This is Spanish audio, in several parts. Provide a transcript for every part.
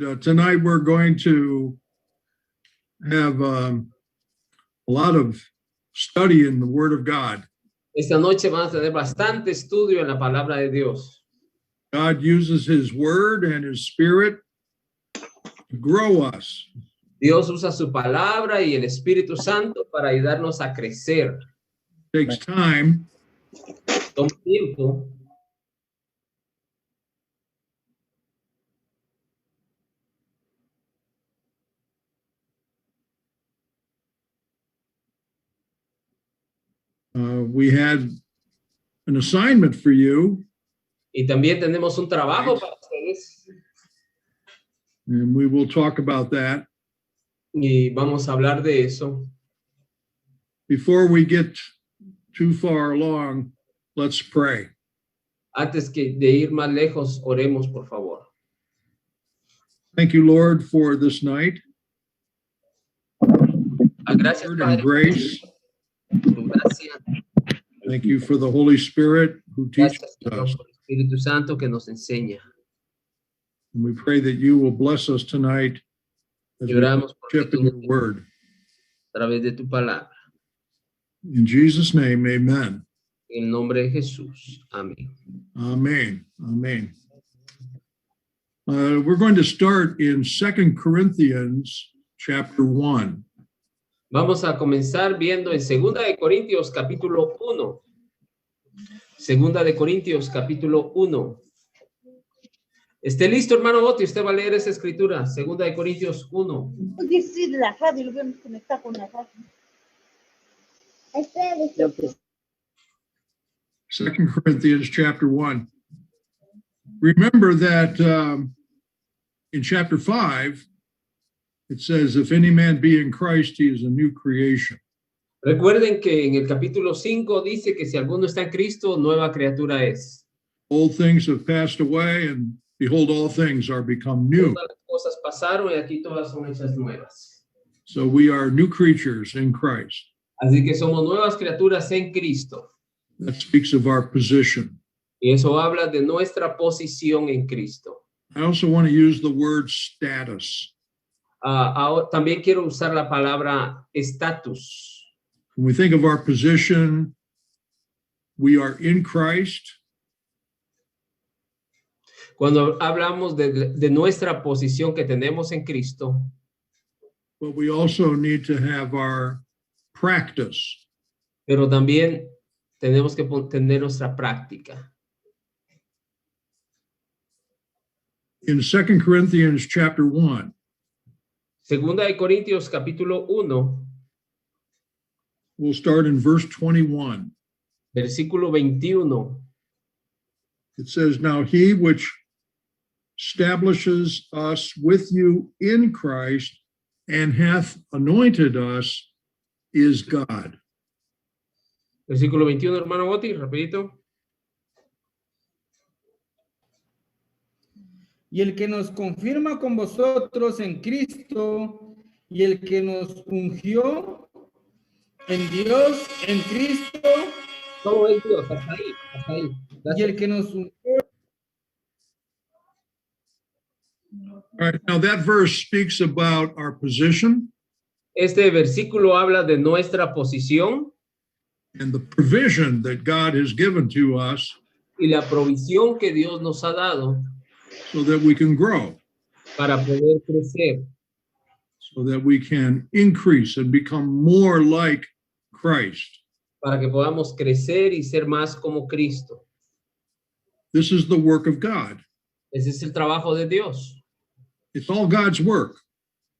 And tonight we're going to have a lot of study in the Word of God. Esta noche vamos a tener bastante estudio en la palabra de Dios. God uses His Word and His Spirit to grow us. Dios usa su palabra y el Espíritu Santo para ayudarnos a crecer. It takes time. Toma tiempo. We had an assignment for you, Y también tenemos un trabajo para ustedes. and we will talk about that. Y vamos a hablar de eso. Before we get too far along, let's pray. Antes de ir más lejos, oremos, por favor. Thank you, Lord, for this night. Gracias, Word Padre, and grace. por tu gracia. Thank you for the Holy Spirit who teaches Gracias, Señor, us. por el Espíritu Santo que nos enseña. And we pray that you will bless us tonight as Y we oramos por worship in your word. a través de tu palabra. In Jesus' name, amen. En el nombre de Jesús. Amén. Amen. Amen. We're going to start in 2 Corinthians chapter 1. Vamos a comenzar viendo en 2 de Corintios capítulo 1. 2 de Corintios capítulo 1. Esté listo, hermano Boti, usted va a leer esa escritura. 2 de Corintios 1. Sí, la radio, lo vemos conectar con la radio. 2 Corinthians chapter 1. Remember that in chapter 5, it says, if any man be in Christ, he is a new creation. Recuerden que en el capítulo 5 dice que si alguno está en Cristo, nueva criatura es. Old things have passed away, and behold, all things are become new. Todas las cosas pasaron y aquí todas son hechas nuevas. So we are new creatures in Christ. Así que somos nuevas criaturas en Cristo. That speaks of our position. Y eso habla de nuestra posición en Cristo. I also want to use the word status. También quiero usar la palabra estatus. When we think of our position, we are in Christ. Cuando hablamos de nuestra posición que tenemos en Cristo, But we also need to have our practice. pero también tenemos que tener nuestra práctica. In 2 Corinthians chapter 1, Segunda de Corintios capítulo 1, we'll start in verse 21. versículo 21. It says, now he which establishes us with you in Christ and hath anointed us is God. Versículo 21, hermano Boti, rapidito. Y el que nos confirma con vosotros en Cristo, y el que nos ungió en Dios, en Cristo, Todo es Dios, hasta ahí, hasta ahí. y el que nos ungió. All right, now that verse speaks about our position Este versículo habla de nuestra posición and the provision that God has given to us y la provisión que Dios nos ha dado so that we can grow, para poder crecer, so that we can increase and become more like Christ. para que podamos crecer y ser más como Cristo. This is the work of God. Ese es el trabajo de Dios. It's all God's work.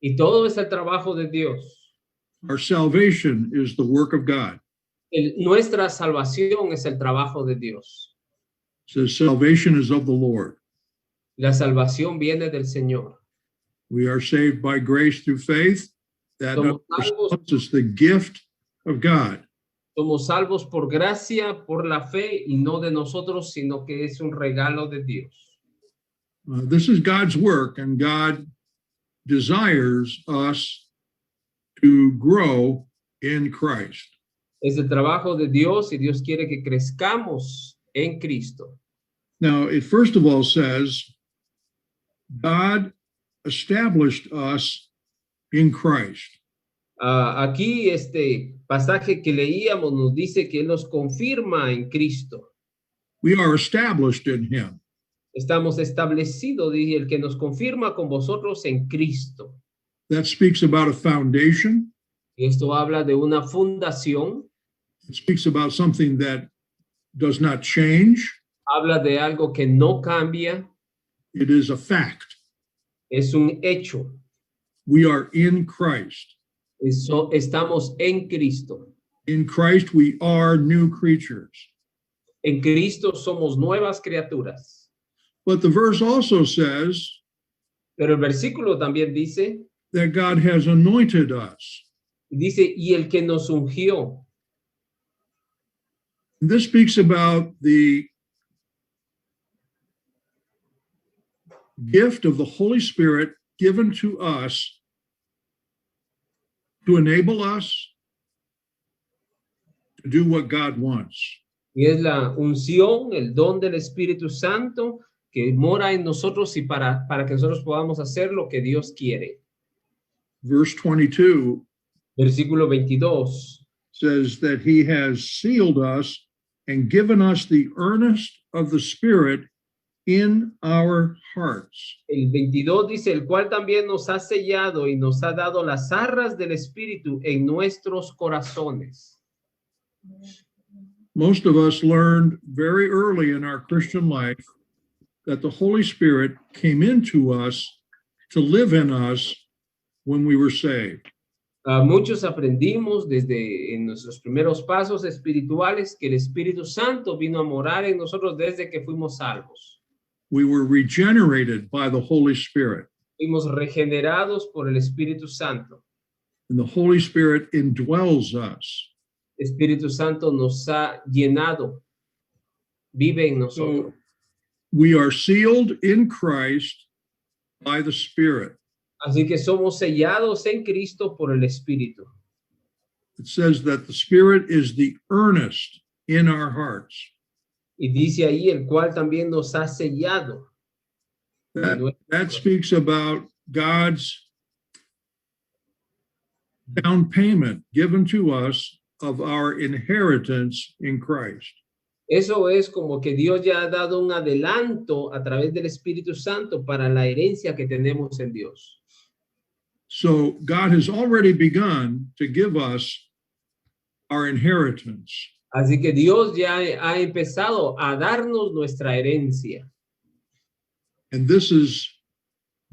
Y todo es el trabajo de Dios. Our salvation is the work of God. Nuestra salvación es el trabajo de Dios. It says salvation is of the Lord. La salvación viene del Señor. We are saved by grace through faith. That Somos salvos. is the gift of God. Somos salvos por gracia, por la fe, y no de nosotros, sino que es un regalo de Dios. This is God's work, and God desires us to grow in Christ. Es el trabajo de Dios y Dios quiere que crezcamos en Cristo. Now, it first of all says, God established us in Christ. Aquí este pasaje que leíamos nos dice que Él nos confirma en Cristo. We are established in him. Estamos establecidos, dice el que nos confirma con vosotros en Cristo. That speaks about a foundation. Y esto habla de una fundación, It speaks about something that does not change. habla de algo que no cambia, It is a fact. es un hecho. We are in Christ. Estamos en Cristo. In Christ, we are new creatures. En Cristo somos nuevas criaturas. But the verse also says Pero el versículo también dice, that God has anointed us. y el que nos ungió. This speaks about the gift of the Holy Spirit given to us to enable us to do what God wants. Y es la unción, el don del Espíritu Santo que mora en nosotros y para que nosotros podamos hacer lo que Dios quiere. Verse 22 Versículo 22. says that he has sealed us and given us the earnest of the Spirit in our hearts. El 22 dice, el cual también nos ha sellado y nos ha dado las arras del Espíritu en nuestros corazones. Most of us learned very early in our Christian life that the Holy Spirit came into us to live in us when we were saved. Muchos aprendimos desde en nuestros primeros pasos espirituales que el Espíritu Santo vino a morar en nosotros desde que fuimos salvos. We were regenerated by the Holy Spirit, Fuimos regenerados por el Espíritu Santo. and the Holy Spirit indwells us. Espíritu Santo nos ha llenado, vive en nosotros. So we are sealed in Christ by the Spirit. Así que somos sellados en Cristo por el Espíritu. It says that the Spirit is the earnest in our hearts. Y dice ahí, el cual también nos ha sellado. That speaks about God's down payment given to us of our inheritance in Christ. Eso es como que Dios ya ha dado un adelanto a través del Espíritu Santo para la herencia que tenemos en Dios. So God has already begun to give us our inheritance. Así que Dios ya ha empezado a darnos nuestra herencia. And this is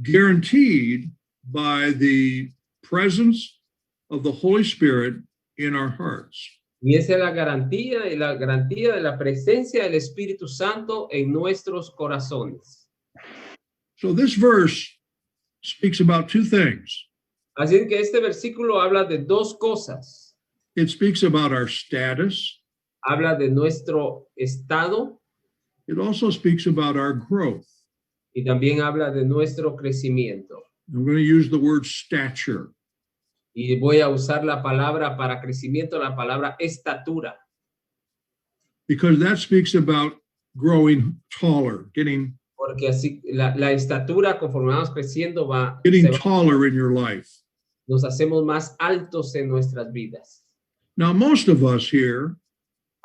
guaranteed by the presence of the Holy Spirit in our hearts. Y esa es la garantía de la presencia del Espíritu Santo en nuestros corazones. So this verse speaks about two things. Así que este versículo habla de dos cosas. It speaks about our status. Habla de nuestro estado It also speaks about our growth. y también habla de nuestro crecimiento. I'm going to use the word stature. Y voy a usar la palabra para crecimiento, la palabra estatura. Because that speaks about growing taller, getting Porque así la estatura, conforme vamos creciendo, taller in your life. nos hacemos más altos en nuestras vidas. Now, most of us here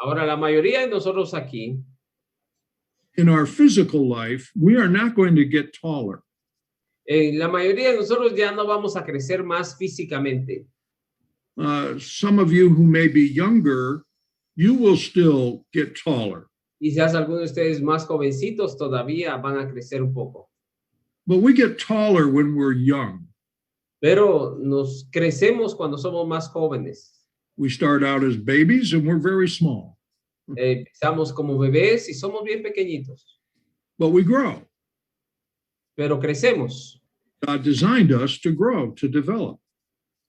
Ahora, la mayoría de nosotros aquí, in our physical life, we are not going to get taller. la mayoría de nosotros ya no vamos a crecer más físicamente. Some of you who may be younger, you will still get taller. Quizás algunos de ustedes más jovencitos todavía van a crecer un poco. But we get taller when we're young. Pero nos crecemos cuando somos más jóvenes. We start out as babies and we're very small. Empezamos como bebés y somos bien pequeñitos. But we grow. Pero crecemos. God designed us to grow, to develop.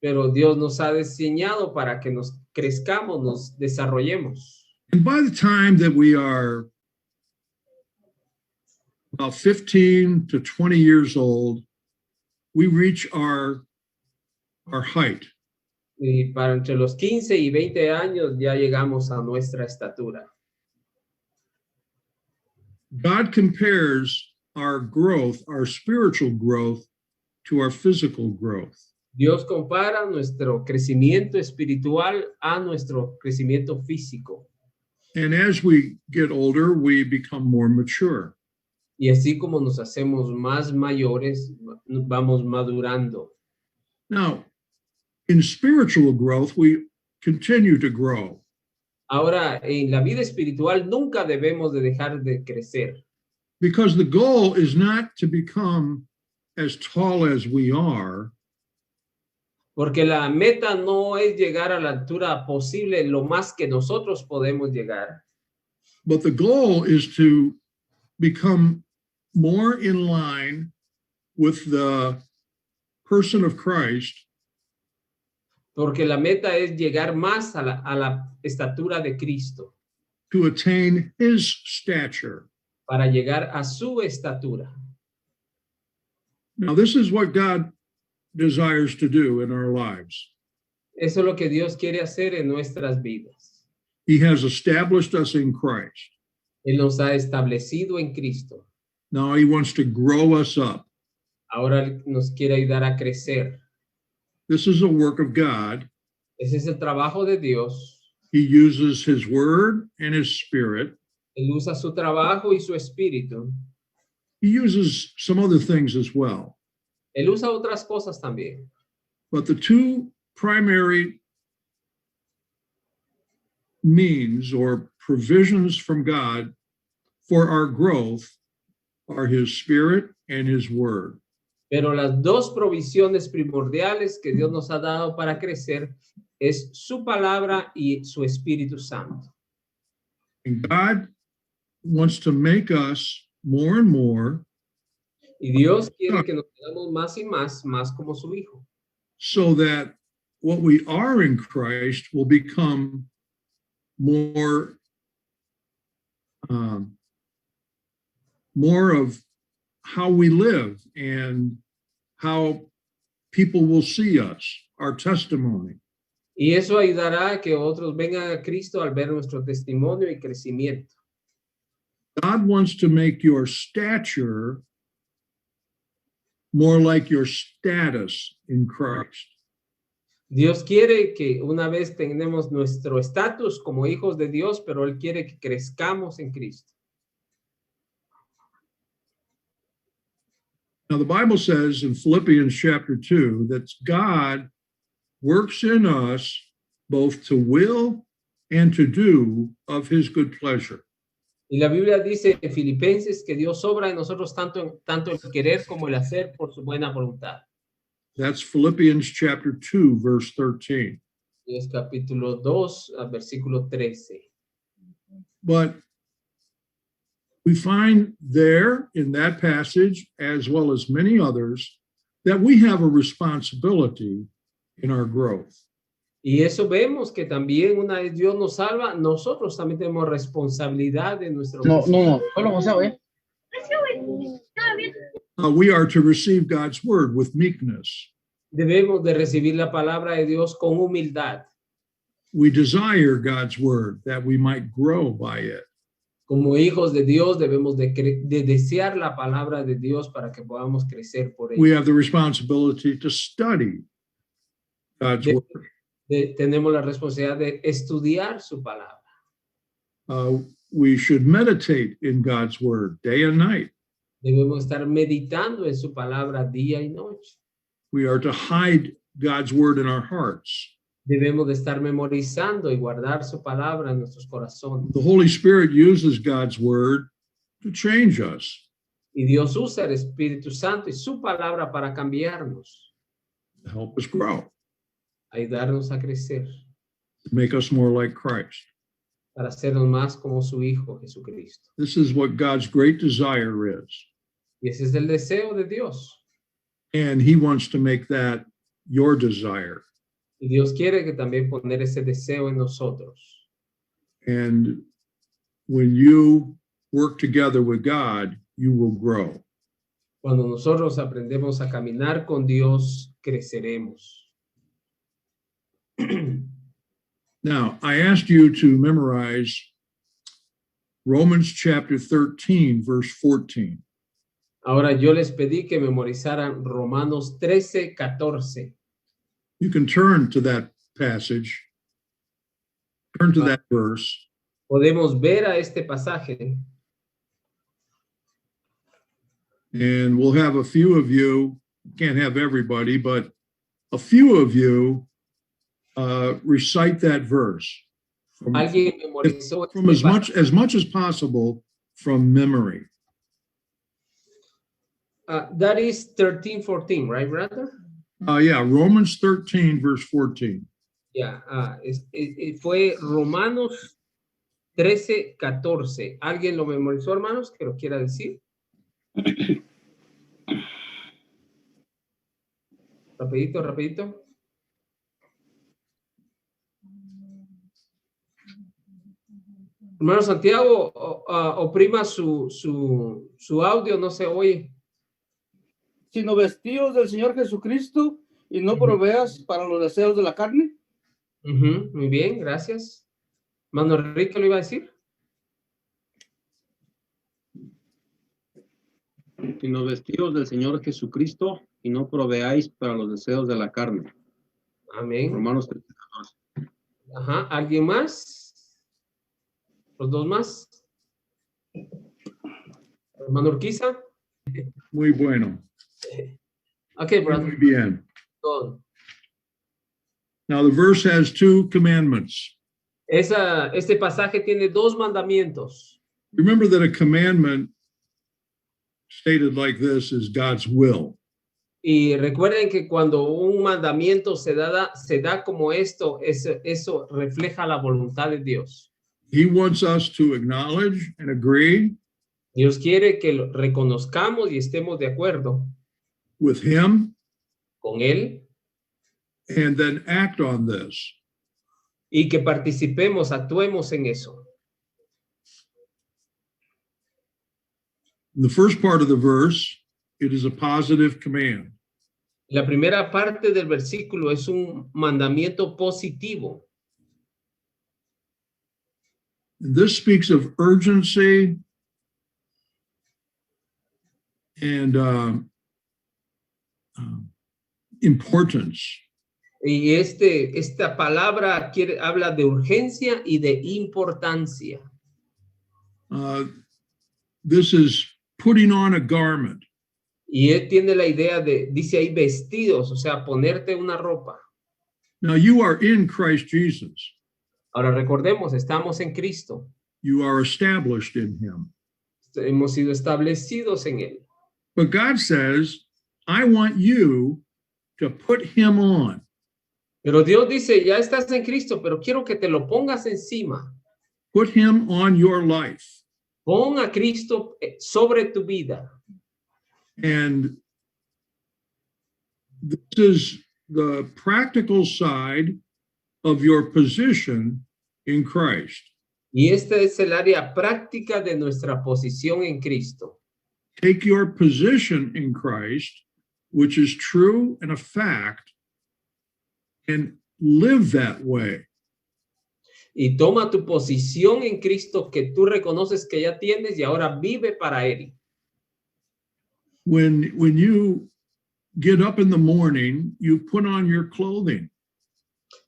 Pero Dios nos ha diseñado para que nos crezcamos, nos desarrollemos. And by the time that we are about 15 to 20 years old, we reach our height. Y para entre los 15 y 20 años ya llegamos a nuestra estatura. God compares our growth, our spiritual growth, to our physical growth. Dios compara nuestro crecimiento espiritual a nuestro crecimiento físico. And as we get older, we become more mature. Y así como nos hacemos más mayores, vamos madurando. Now, in spiritual growth, we continue to grow. Ahora, en la vida espiritual nunca debemos de dejar de crecer, Because the goal is not to become as tall as we are, porque la meta no es llegar a la altura posible, lo más que nosotros podemos llegar, but the goal is to become more in line with the person of Christ, porque la meta es llegar más a la estatura de Cristo, to attain his stature. para llegar a su estatura. Now, this is what God desires to do in our lives. Eso es lo que Dios quiere hacer en nuestras vidas. He has established us in Christ. Él nos ha establecido en Cristo. Now he wants to grow us up. Ahora nos quiere ayudar a crecer. This is a work of God. Ese es el trabajo de Dios. He uses his word and his spirit. Él usa su trabajo y su espíritu. He uses some other things as well. Él usa otras cosas también. But the two primary means or provisions from God for our growth are his spirit and his word. Pero las dos provisiones primordiales que Dios nos ha dado para crecer es su palabra y su Espíritu Santo. And God wants to make us more and more Y Dios quiere que nos hagamos más y más como su Hijo. so that what we are in Christ will become more of how we live and how people will see us, our testimony. Y eso ayudará a que otros vengan a Cristo al ver nuestro testimonio y crecimiento. God wants to make your stature more like your status in Christ. Dios quiere que una vez tenemos nuestro estatus como hijos de Dios, pero Él quiere que crezcamos en Cristo. Now, the Bible says in Philippians chapter 2 that God works in us both to will and to do of his good pleasure. Y la Biblia dice en Filipenses que Dios obra en nosotros tanto el querer como el hacer por su buena voluntad. That's Philippians chapter 2, verse 13. Y es capítulo 2, versículo 13. But we find there in that passage, as well as many others, that we have a responsibility in our growth. Y eso vemos que también una vez Dios nos salva, nosotros también tenemos responsabilidad de nuestro No, solo José, ¿eh? We are to receive God's word with meekness. Debemos de recibir la palabra de Dios con humildad. We desire God's word that we might grow by it. Como hijos de Dios debemos de desear la palabra de Dios para que podamos crecer por We ella. have the responsibility to study God's word. Tenemos la responsabilidad de estudiar su palabra. We should meditate in God's word day and night. Debemos estar meditando en su palabra día y noche. We are to hide God's word in our hearts. Debemos de estar memorizando y guardar su palabra en nuestros corazones. The Holy Spirit uses God's word to change us, Y Dios usa el Espíritu Santo y su palabra para cambiarnos, to help us grow, ayudarnos a crecer, to make us more like Christ. para hacernos más como su Hijo Jesucristo. This is what God's great desire is. Y ese es el deseo de Dios. And he wants to make that your desire. Y Dios quiere que también poner ese deseo en nosotros. And when you work together with God, you will grow. Cuando nosotros aprendemos a caminar con Dios, creceremos. Now, I asked you to memorize Romans chapter 13, verse 14. Ahora yo les pedí que memorizaran Romanos 13:14. You can turn to that passage, turn to that verse, Podemos ver a este pasaje and we'll have a few of you, can't have everybody, but a few of you recite that verse from alguien memorizó as much as possible from memory. That is 13:14, right, brother? Yeah, Romans 13, verse 14. Yeah, fue Romanos 13:14. ¿Alguien lo memorizó, hermanos, que lo quiera decir? Rapidito, rapidito. Hermano Santiago, oprima su audio, no se oye. Sino vestidos del Señor Jesucristo y no proveas para los deseos de la carne. Muy bien, gracias. Hermano Enrique, ¿lo iba a decir? Sino vestidos del Señor Jesucristo y no proveáis para los deseos de la carne. Amén. Romanos 13:14. Ajá, ¿alguien más? ¿Los dos más? Hermano Urquiza. Muy bueno. Okay, brother. Muy bien. Go on. Now the verse has two commandments. Este pasaje tiene dos mandamientos. Remember that a commandment stated like this is God's will. Y recuerden que cuando un mandamiento se da como esto, eso refleja la voluntad de Dios. He wants us to acknowledge and agree Dios quiere que lo reconozcamos y estemos de acuerdo with him con Él and then act on this. y que participemos, actuemos en eso. In the first part of the verse, it is a positive command. La primera parte del versículo es un mandamiento positivo. And this speaks of urgency and importance. Y esta palabra habla de urgencia y de importancia. This is putting on a garment. Y él tiene la idea dice ahí vestidos, o sea, ponerte una ropa. Now you are in Christ Jesus. Ahora recordemos, estamos en Cristo. You are established in him. Hemos sido establecidos en Él. But God says, I want you to put him on. Pero Dios dice, ya estás en Cristo, pero quiero que te lo pongas encima. Put him on your life. Pon a Cristo sobre tu vida. And this is the practical side of your position in Christ. Y esta es el área práctica de nuestra posición en Cristo. Take your position in Christ, which is true and a fact, and live that way. Y toma tu posición en Cristo que tú reconoces que ya tienes y ahora vive para Él. When you get up in the morning, you put on your clothing.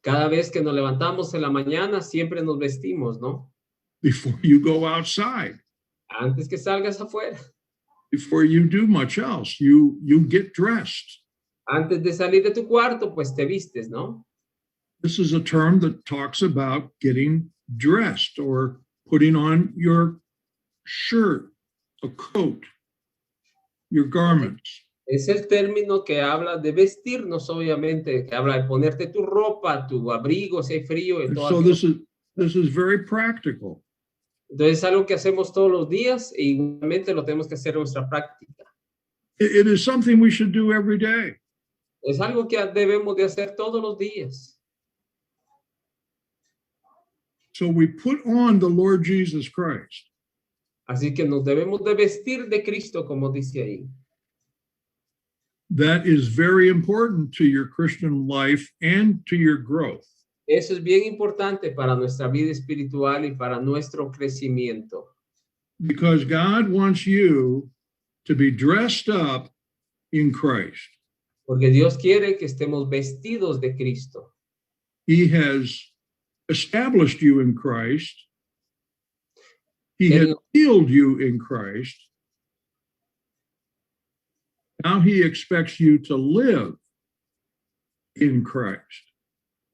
Cada vez que nos levantamos en la mañana, siempre nos vestimos, ¿no? Before you go outside, Antes que salgas afuera. before you do much else, you get dressed. Antes de salir de tu cuarto, pues te vistes, ¿no? This is a term that talks about getting dressed or putting on your shirt, a coat, your garments. Es el término que habla de vestirnos, obviamente, que habla de ponerte tu ropa, tu abrigo, si hay frío. Y And todo so aquello. this is very practical. Entonces es algo que hacemos todos los días e igualmente lo tenemos que hacer en nuestra práctica. It is something we should do every day. Es algo que debemos de hacer todos los días. So we put on the Lord Jesus Christ. Así que nos debemos de vestir de Cristo, como dice ahí. That is very important to your Christian life and to your growth. Eso es bien importante para nuestra vida espiritual y para nuestro crecimiento. Because God wants you to be dressed up in Christ. Porque Dios quiere que estemos vestidos de Cristo. He has established you in Christ. He has Él- healed you in Christ. Now he expects you to live in Christ.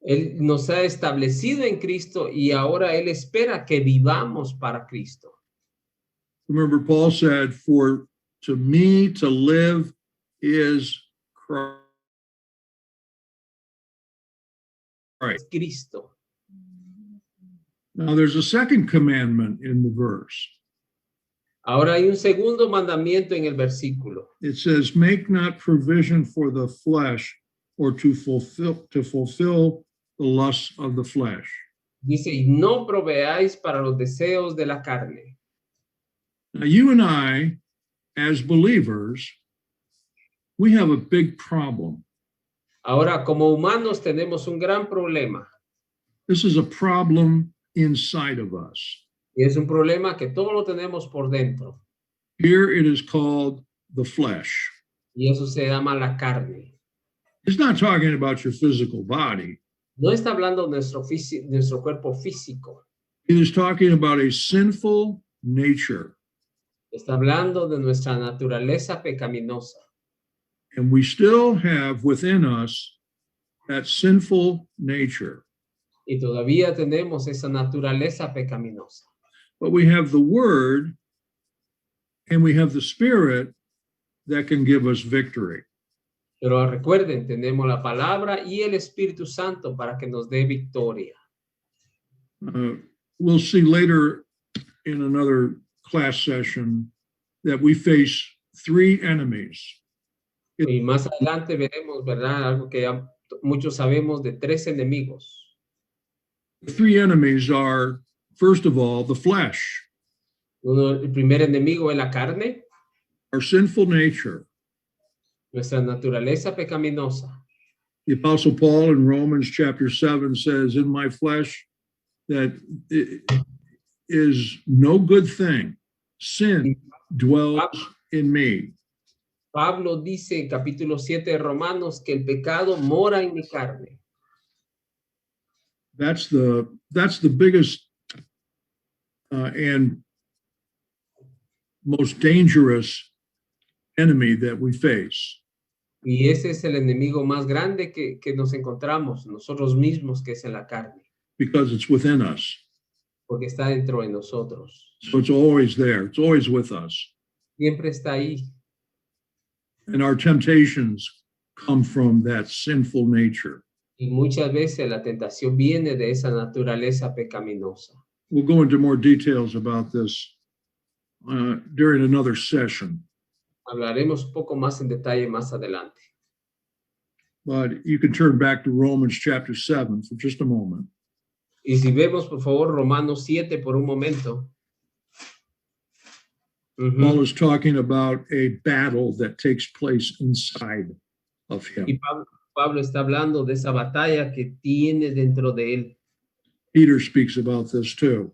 Él nos ha establecido en Cristo y ahora Él espera que vivamos para Cristo. Remember, Paul said, "For to me to live is Christ." Es Cristo. Now, there's a second commandment in the verse. Ahora hay un segundo mandamiento en el versículo. It says, "Make not provision for the flesh, or to fulfill the lusts of the flesh." Dice, y no proveáis para los deseos de la carne. Now, you and I, as believers, we have a big problem. Ahora, como humanos tenemos un gran problema. This is a problem inside of us. Y es un problema que todo lo tenemos por dentro. Here it is called the flesh. Y eso se llama la carne. It's not talking about your physical body. No está hablando de nuestro cuerpo físico. It is talking about a sinful nature. Está hablando de nuestra naturaleza pecaminosa. And we still have within us that sinful nature. Y todavía tenemos esa naturaleza pecaminosa. But we have the Word and we have the Spirit that can give us victory. Pero recuerden, tenemos la palabra y el Espíritu Santo para que nos dé victoria. We'll see later in another class session that we face three enemies. Y más adelante veremos, ¿verdad? Algo que ya muchos sabemos de 3 enemigos. The three enemies are, first of all, the flesh, El primer enemigo es la carne, our sinful nature. nuestra naturaleza pecaminosa. The Apostle Paul in Romans chapter 7 says, "In my flesh that is no good thing. Sin dwells in me." Pablo dice en capítulo 7 de Romanos que el pecado mora en mi carne. That's the biggest and most dangerous enemy that we face. Y ese es el enemigo más grande que nos encontramos, nosotros mismos, que es en la carne, Because it's within us. porque está dentro de nosotros. So it's always there. It's always with us. Siempre está ahí. And our temptations come from that sinful nature. Y muchas veces la tentación viene de esa naturaleza pecaminosa. We'll go into more details about this during another session. Hablaremos un poco más en detalle más adelante. But you can turn back to Romans chapter 7 for just a moment. Y si vemos, por favor, Romanos 7 por un momento. Paul is talking about a battle that takes place inside of him. Y Pablo está hablando de esa batalla que tiene dentro de él. Peter speaks about this too.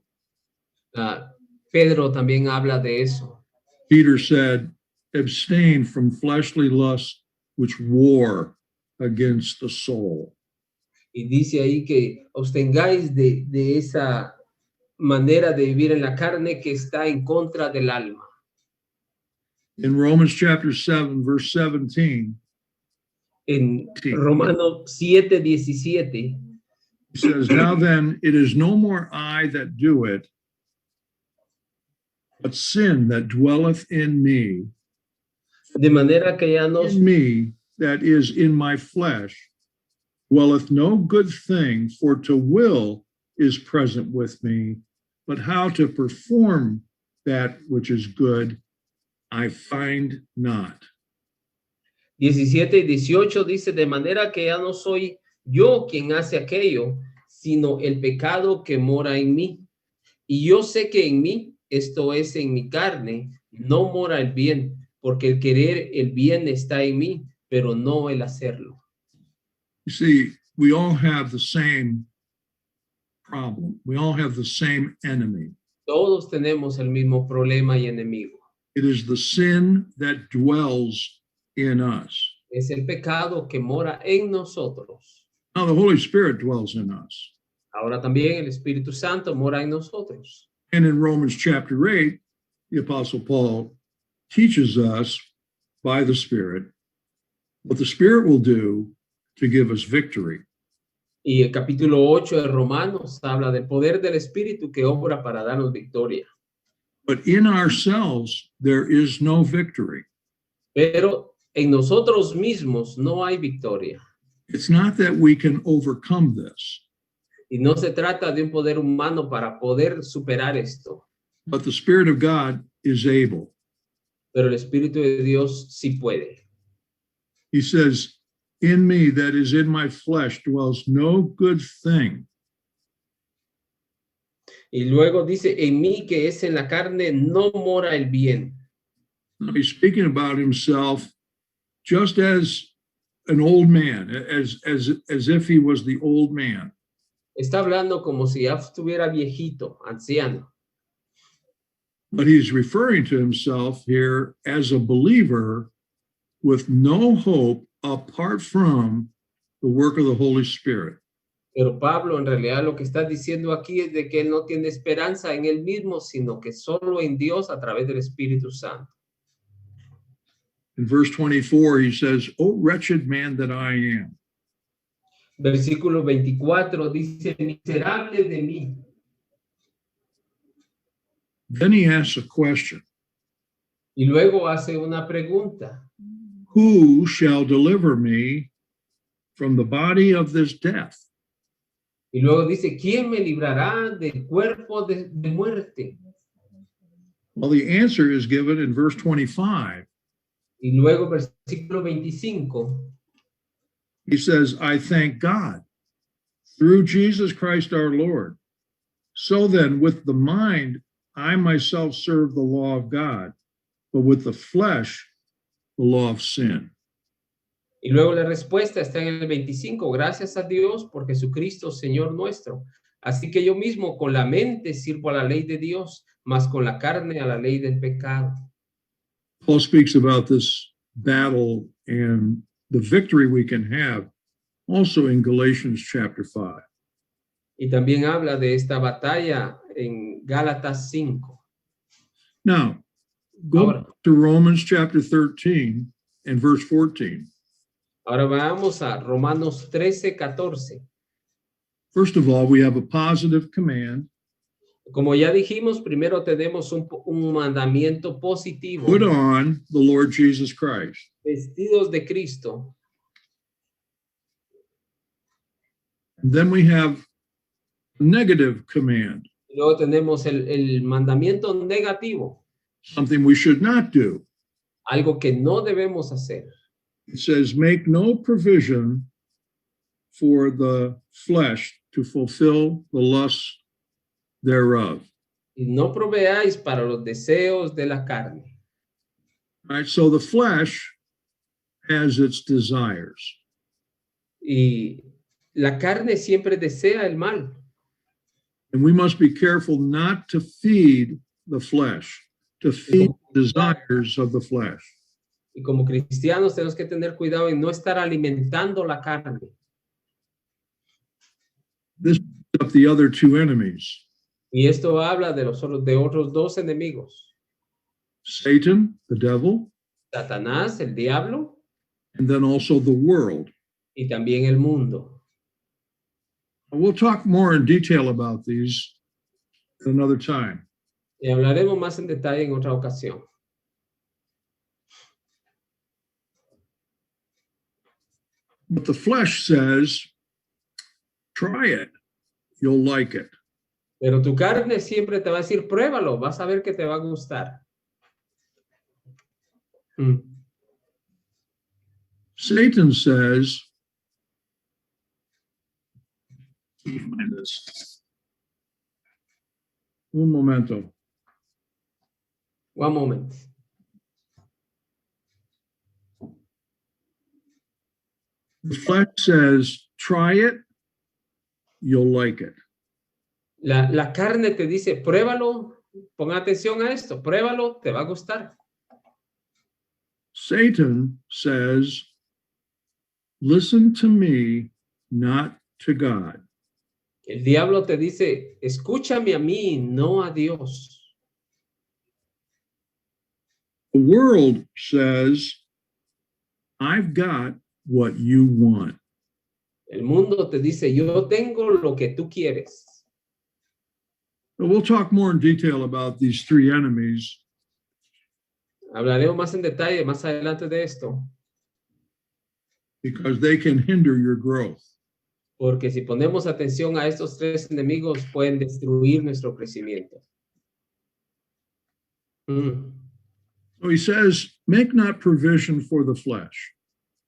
Pedro también habla de eso. Peter said, "Abstain from fleshly lusts which war against the soul." Y dice ahí que abstengáis de esa manera de vivir en la carne que está en contra del alma. In Romans chapter 7, verse 17, En Romanos 7:17 he says, "Now then, it is no more I that do it, but sin that dwelleth in me. de manera que ya no In me, that is in my flesh, dwelleth no good thing, for to will is present with me, but how to perform that which is good, I find not." 17 y 18 dice, de manera que ya no soy yo quien hace aquello, sino el pecado que mora en mí. Y yo sé que en mí, esto es en mi carne, no mora el bien, porque el querer el bien está en mí, pero no el hacerlo. You see, we all have the same problem. We all have the same enemy. Todos tenemos el mismo problema y enemigo. It is the sin that dwells in us. Es el pecado que mora en nosotros. Now the Holy Spirit dwells in us. Ahora también el Espíritu Santo mora en nosotros. And in Romans chapter 8, the Apostle Paul teaches us by the Spirit what the Spirit will do to give us victory. Y el capítulo 8 de Romanos habla del poder del Espíritu que obra para darnos victoria. But in ourselves, there is no victory. Pero en nosotros mismos no hay victoria. It's not that we can overcome this, Y no se trata de un poder humano para poder superar esto. but the Spirit of God is able. Pero el Espíritu de Dios sí puede. He says, in me, that is in my flesh, dwells no good thing. Y luego dice, en mí que es en la carne no mora el bien. Now, he's speaking about himself just as an old man, as if he was the old man. Está hablando como si ya estuviera viejito, anciano. But he's referring to himself here as a believer with no hope apart from the work of the Holy Spirit. Pero Pablo en realidad lo que está diciendo aquí es de que él no tiene esperanza en él mismo, sino que solo en Dios a través del Espíritu Santo. In verse 24, he says, "O wretched man that I am." Versículo 24 dice, miserable de mí. Then he asks a question. Y luego hace una pregunta. Who shall deliver me from the body of this death? Y luego dice, ¿quién me librará del cuerpo de muerte? Well, the answer is given in verse 25. Y luego versículo 25. He says, I thank God through Jesus Christ our Lord. So then, with the mind, I myself serve the law of God, but with the flesh, the law of sin. Y luego la respuesta está en el 25. Gracias a Dios por Jesucristo, Señor nuestro. Así que yo mismo con la mente sirvo a la ley de Dios, mas con la carne a la ley del pecado. Paul speaks about this battle and the victory we can have also in Galatians chapter 5. Y también habla de esta batalla en Gálatas 5. Now, go Ahora. to Romans chapter 13 and verse 14. Ahora vamos a Romanos 13:14. First of all, we have a positive command. Como ya dijimos, primero tenemos un mandamiento positivo. Put on the Lord Jesus Christ. Vestidos de Cristo. And then we have a negative command, Y luego tenemos el mandamiento negativo. something we should not do. Algo que no debemos hacer. It says, make no provision for the flesh to fulfill the lusts thereof. Y no proveáis para los deseos de la carne. All right, so the flesh has its desires. Y la carne siempre desea el mal. And we must be careful not to feed the flesh, to feed the desires of the flesh. Y como cristianos tenemos que tener cuidado en no estar alimentando la carne. This is up the other two enemies, Y esto habla de otros dos enemigos. Satan, the devil, Satanás, el diablo, and then also the world. y también el mundo. We'll talk more in detail about these at another time. Y hablaremos más en detalle en otra ocasión. But the flesh says, try it, you'll like it. Pero tu carne siempre te va a decir, pruébalo, vas a ver que te va a gustar. Satan says, let me find this. Un momento. One moment. The flesh says, try it, you'll like it. La carne te dice, pruébalo, pon atención a esto, pruébalo, te va a gustar. Satan says, listen to me, not to God. El diablo te dice, escúchame a mí, no a Dios. The world says, I've got what you want. El mundo te dice, yo tengo lo que tú quieres. But we'll talk more in detail about these three enemies Hablaremos más en detalle más adelante de esto, because they can hinder your growth. porque si ponemos atención a estos tres enemigos pueden destruir nuestro crecimiento. So he says, make not provision for the flesh.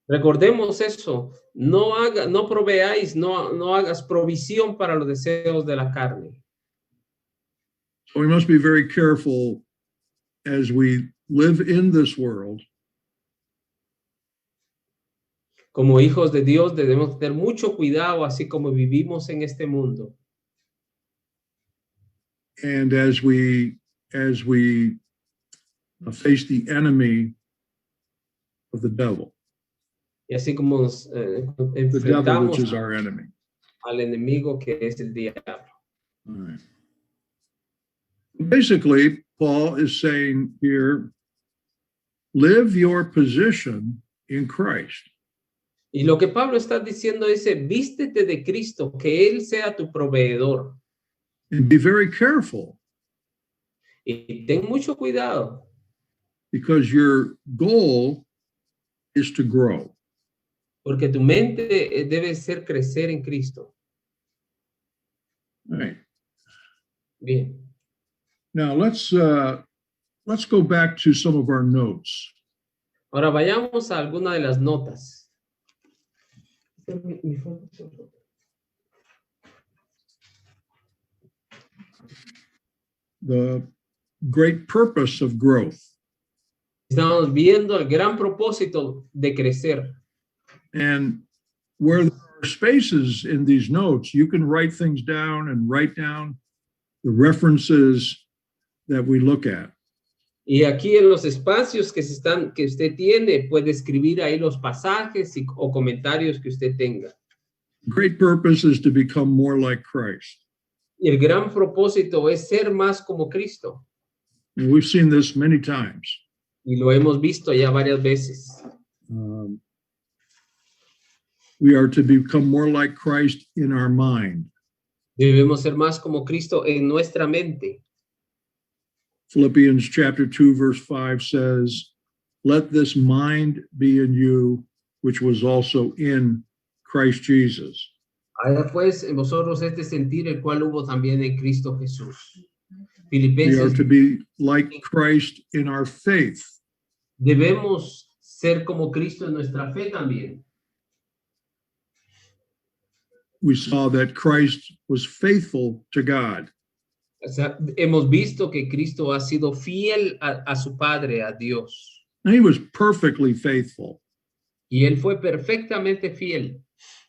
Recordemos eso, no proveáis, no hagas provisión para los deseos de la carne. So we must be very careful as we live in this world Como hijos de Dios debemos tener mucho cuidado, así como vivimos en este mundo. and as we face the enemy of the devil, Y así como nos the devil, enfrentamos which is our enemy. al enemigo que es el diablo. All right. Basically, Paul is saying here, live your position in Christ. Y lo que Pablo está diciendo es, vístete de Cristo, que Él sea tu proveedor. And be very careful, Y ten mucho cuidado, because your goal is to grow. porque tu mente debe ser crecer en Cristo. All right. Bien. Now let's go back to some of our notes. Ahora vayamos a alguna de las notas. The great purpose of growth. Estamos viendo el gran propósito de crecer. And where there are spaces in these notes, you can write things down and write down the references that we look at. Y aquí en los espacios que usted tiene, puede escribir ahí los pasajes o comentarios que usted tenga. Great purpose is to become more like Christ. Y el gran propósito es ser más como Cristo. And we've seen this many times. Y lo hemos visto ya varias veces. We are to become more like Christ in our mind. Debemos ser más como Cristo en nuestra mente. Philippians chapter 2, verse 5 says, let this mind be in you, which was also in Christ Jesus. Haya pues en vosotros este sentir el cual hubo también en Cristo Jesús. We are Filipenses, to be like Christ in our faith. debemos ser como Cristo en nuestra fe también. We saw that Christ was faithful to God. O sea, hemos visto que Cristo ha sido fiel a su Padre, a Dios. And he was perfectly faithful. Y Él fue perfectamente fiel.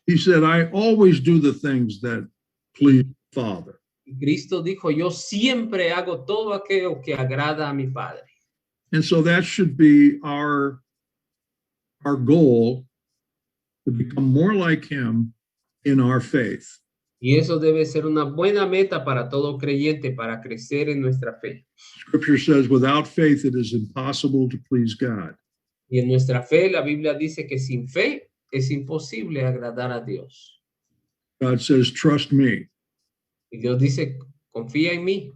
He said, I always do the things that please the Father. Y Cristo dijo, yo siempre hago todo aquello que agrada a mi Padre. And so that should be our goal, to become more like him in our faith. Y eso debe ser una buena meta para todo creyente, para crecer en nuestra fe. Scripture says, without faith, it is impossible to please God. Y en nuestra fe, la Biblia dice que sin fe es imposible agradar a Dios. God says, trust me. Y Dios dice, confía en mí.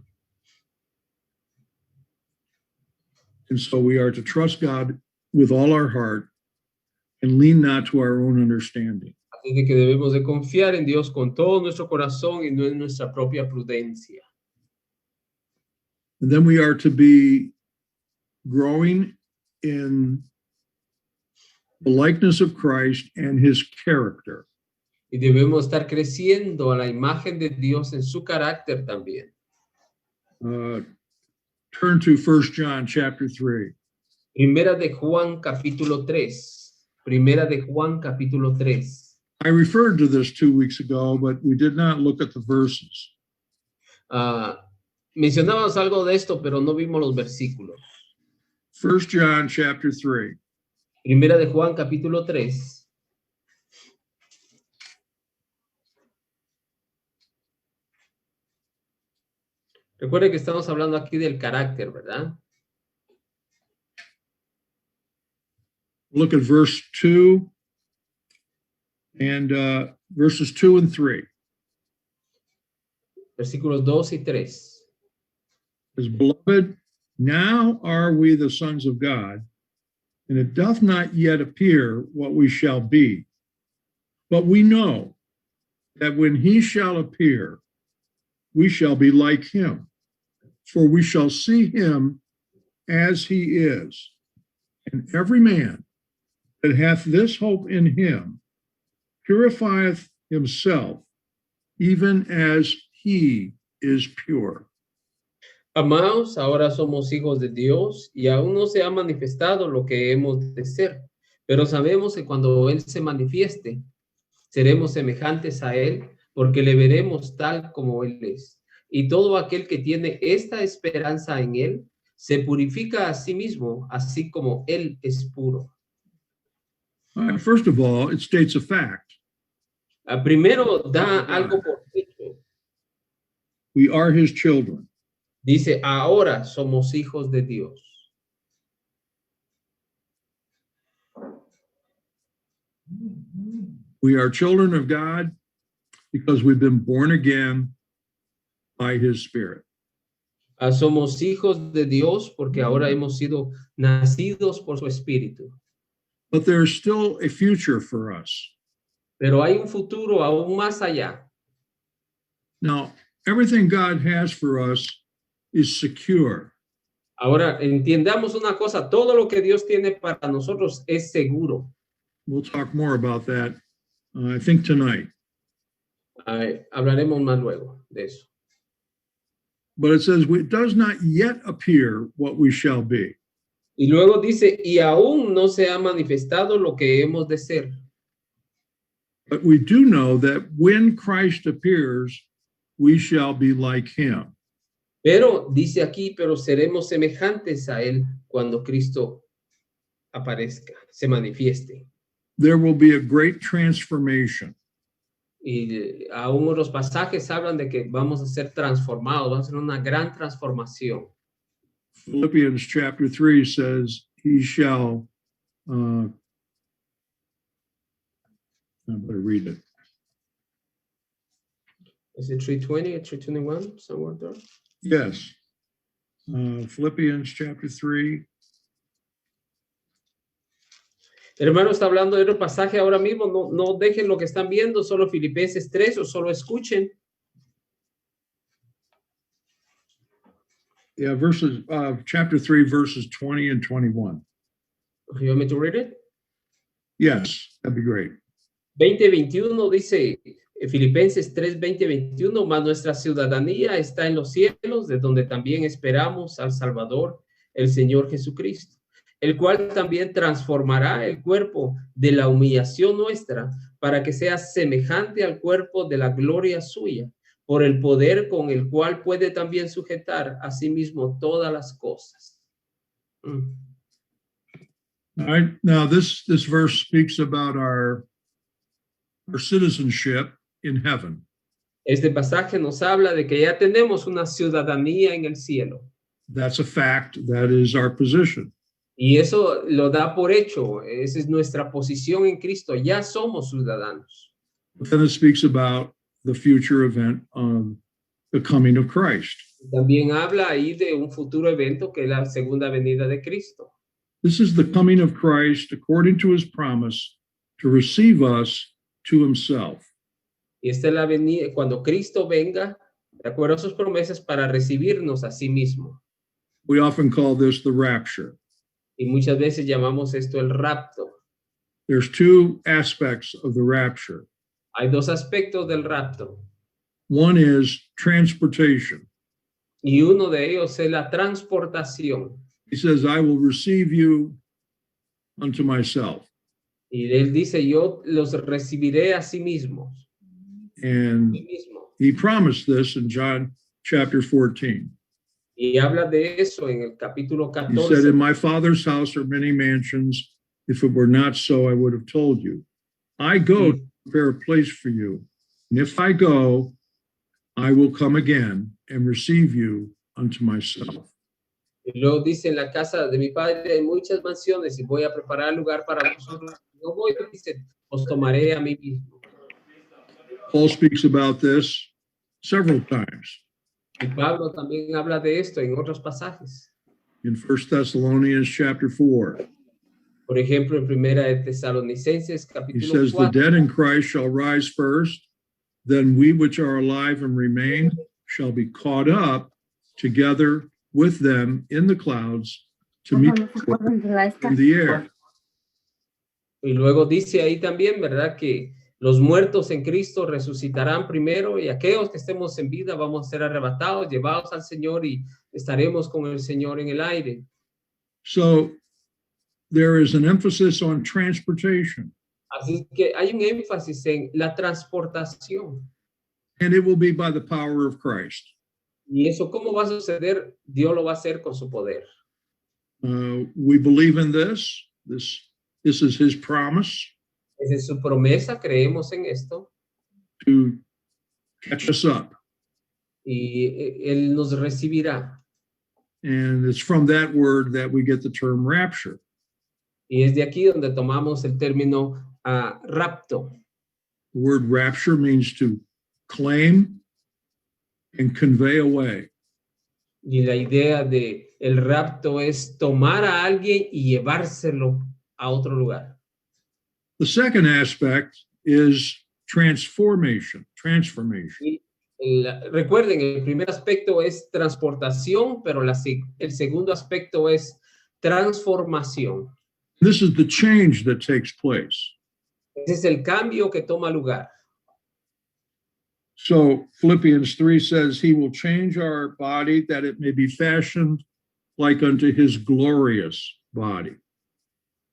And so we are to trust God with all our heart and lean not to our own understanding. Así de que debemos de confiar en Dios con todo nuestro corazón y no en nuestra propia prudencia. And then we are to be growing in the likeness of Christ and his character. Y debemos estar creciendo a la imagen de Dios en su carácter también. Turn to 1 John chapter 3. Primera de Juan capítulo 3. Primera de Juan capítulo 3. I referred to this 2 weeks ago, but we did not look at the verses. Mencionábamos algo de esto, pero no vimos los versículos. 1 John chapter 3. Primera de Juan, capítulo 3. Recuerde que estamos hablando aquí del carácter, ¿verdad? Look at verse 2 and verses 2 and 3. Versículos 2 y 3. As beloved, now are we the sons of God, and it doth not yet appear what we shall be. But we know that when he shall appear, we shall be like him, for we shall see him as he is. And every man that hath this hope in him purifieth himself, even as he is pure. Amados, ahora somos hijos de Dios y aún no se ha manifestado lo que hemos de ser, pero sabemos que cuando Él se manifieste, seremos semejantes a Él, porque le veremos tal como Él es. Y todo aquel que tiene esta esperanza en Él, se purifica a sí mismo, así como Él es puro. First of all, it states a fact. Primero da algo por hecho. We are his children. Dice, ahora somos hijos de Dios. We are children of God because we've been born again by his Spirit. Somos hijos de Dios porque ahora hemos sido nacidos por su Espíritu. But there's still a future for us. Pero hay un futuro aún más allá. Now, everything God has for us is secure. Ahora, entendamos una cosa, todo lo que Dios tiene para nosotros es seguro. We'll talk more about that, I think, tonight. Hablaremos más luego de eso. But it says, it does not yet appear what we shall be. Y luego dice, y aún no se ha manifestado lo que hemos de ser. But we do know that when Christ appears, we shall be like him. Pero dice aquí, pero seremos semejantes a Él cuando Cristo aparezca, se manifieste. There will be a great transformation. Y aún los pasajes hablan de que vamos a ser transformados, va a ser una gran transformación. Philippians chapter 3 says, he shall, I'm going to read it. Is it 3:20 or 3:21, somewhere there? Yes. Philippians chapter 3. Hermano, está hablando de otro pasaje ahora mismo, no dejen lo que están viendo, solo Filipenses 3 o solo escuchen. Yeah, chapter 3, verses 20 and 21. You want me to read it? Yes, that'd be great. 20:21 dice, Filipenses 3, 20-21, mas nuestra ciudadanía está en los cielos, de donde también esperamos al Salvador, el Señor Jesucristo, el cual también transformará el cuerpo de la humillación nuestra, para que sea semejante al cuerpo de la gloria suya, por el poder con el cual puede también sujetar a sí mismo todas las cosas. All right, now this verse speaks about our citizenship in heaven. Este pasaje nos habla de que ya tenemos una ciudadanía en el cielo. That's a fact. That is our position. Y eso lo da por hecho. Esa es nuestra posición en Cristo. Ya somos ciudadanos. But then it speaks about the future event of the coming of Christ. También habla ahí de un futuro evento que es la segunda venida de Cristo. This is the coming of Christ according to his promise to receive us to himself. Y esta es la venida, cuando Cristo venga, de acuerdo a sus promesas, para recibirnos a sí mismo. We often call this the rapture. Y muchas veces llamamos esto el rapto. There's two aspects of the rapture. Hay dos aspectos del rapto. One is transportation. Y uno de ellos es la transportación. He says, I will receive you unto myself. Y él dice, yo los recibiré a sí mismos. And Sí mismo. he promised this in John chapter 14. Y habla de eso en el capítulo He said, 14. in my Father's house are many mansions. If it were not so, I would have told you. I go to prepare a place for you. And if I go, I will come again and receive you unto myself. Y luego dice, en la casa de mi padre hay muchas mansiones y voy a preparar lugar para vosotros. No voy, dice, os tomaré a mí mismo. Paul speaks about this several times. Y Pablo también habla de esto en otros pasajes. In 1 Thessalonians chapter 4, Por ejemplo, en Primera de Tesalonicenses, he capítulo says, the 4, dead in Christ shall rise first, then we which are alive and remain shall be caught up together with them in the clouds to meet in the air. y luego dice ahí también, ¿verdad? Que los muertos en Cristo resucitarán primero y aquellos que estemos en vida vamos a ser arrebatados, llevados al Señor y estaremos con el Señor en el aire. So there is an emphasis on transportation, Así que hay un énfasis en la transportación. and it will be by the power of Christ. Y eso, ¿cómo va a suceder? Dios lo va a hacer con su poder. We believe in this. This is his promise Esa es su promesa, creemos en esto. to catch us up. Y Él nos recibirá. And it's from that word that we get the term rapture. Y es de aquí donde tomamos el término rapto. The word rapture means to claim and convey away. Y la idea de el rapto es tomar a alguien y llevárselo a otro lugar. The second aspect is transformation. Y recuerden, el primer aspecto es transportación, pero el segundo aspecto es transformación. This is the change that takes place. Ese es el cambio que toma lugar. So Philippians 3 says he will change our body that it may be fashioned like unto his glorious body.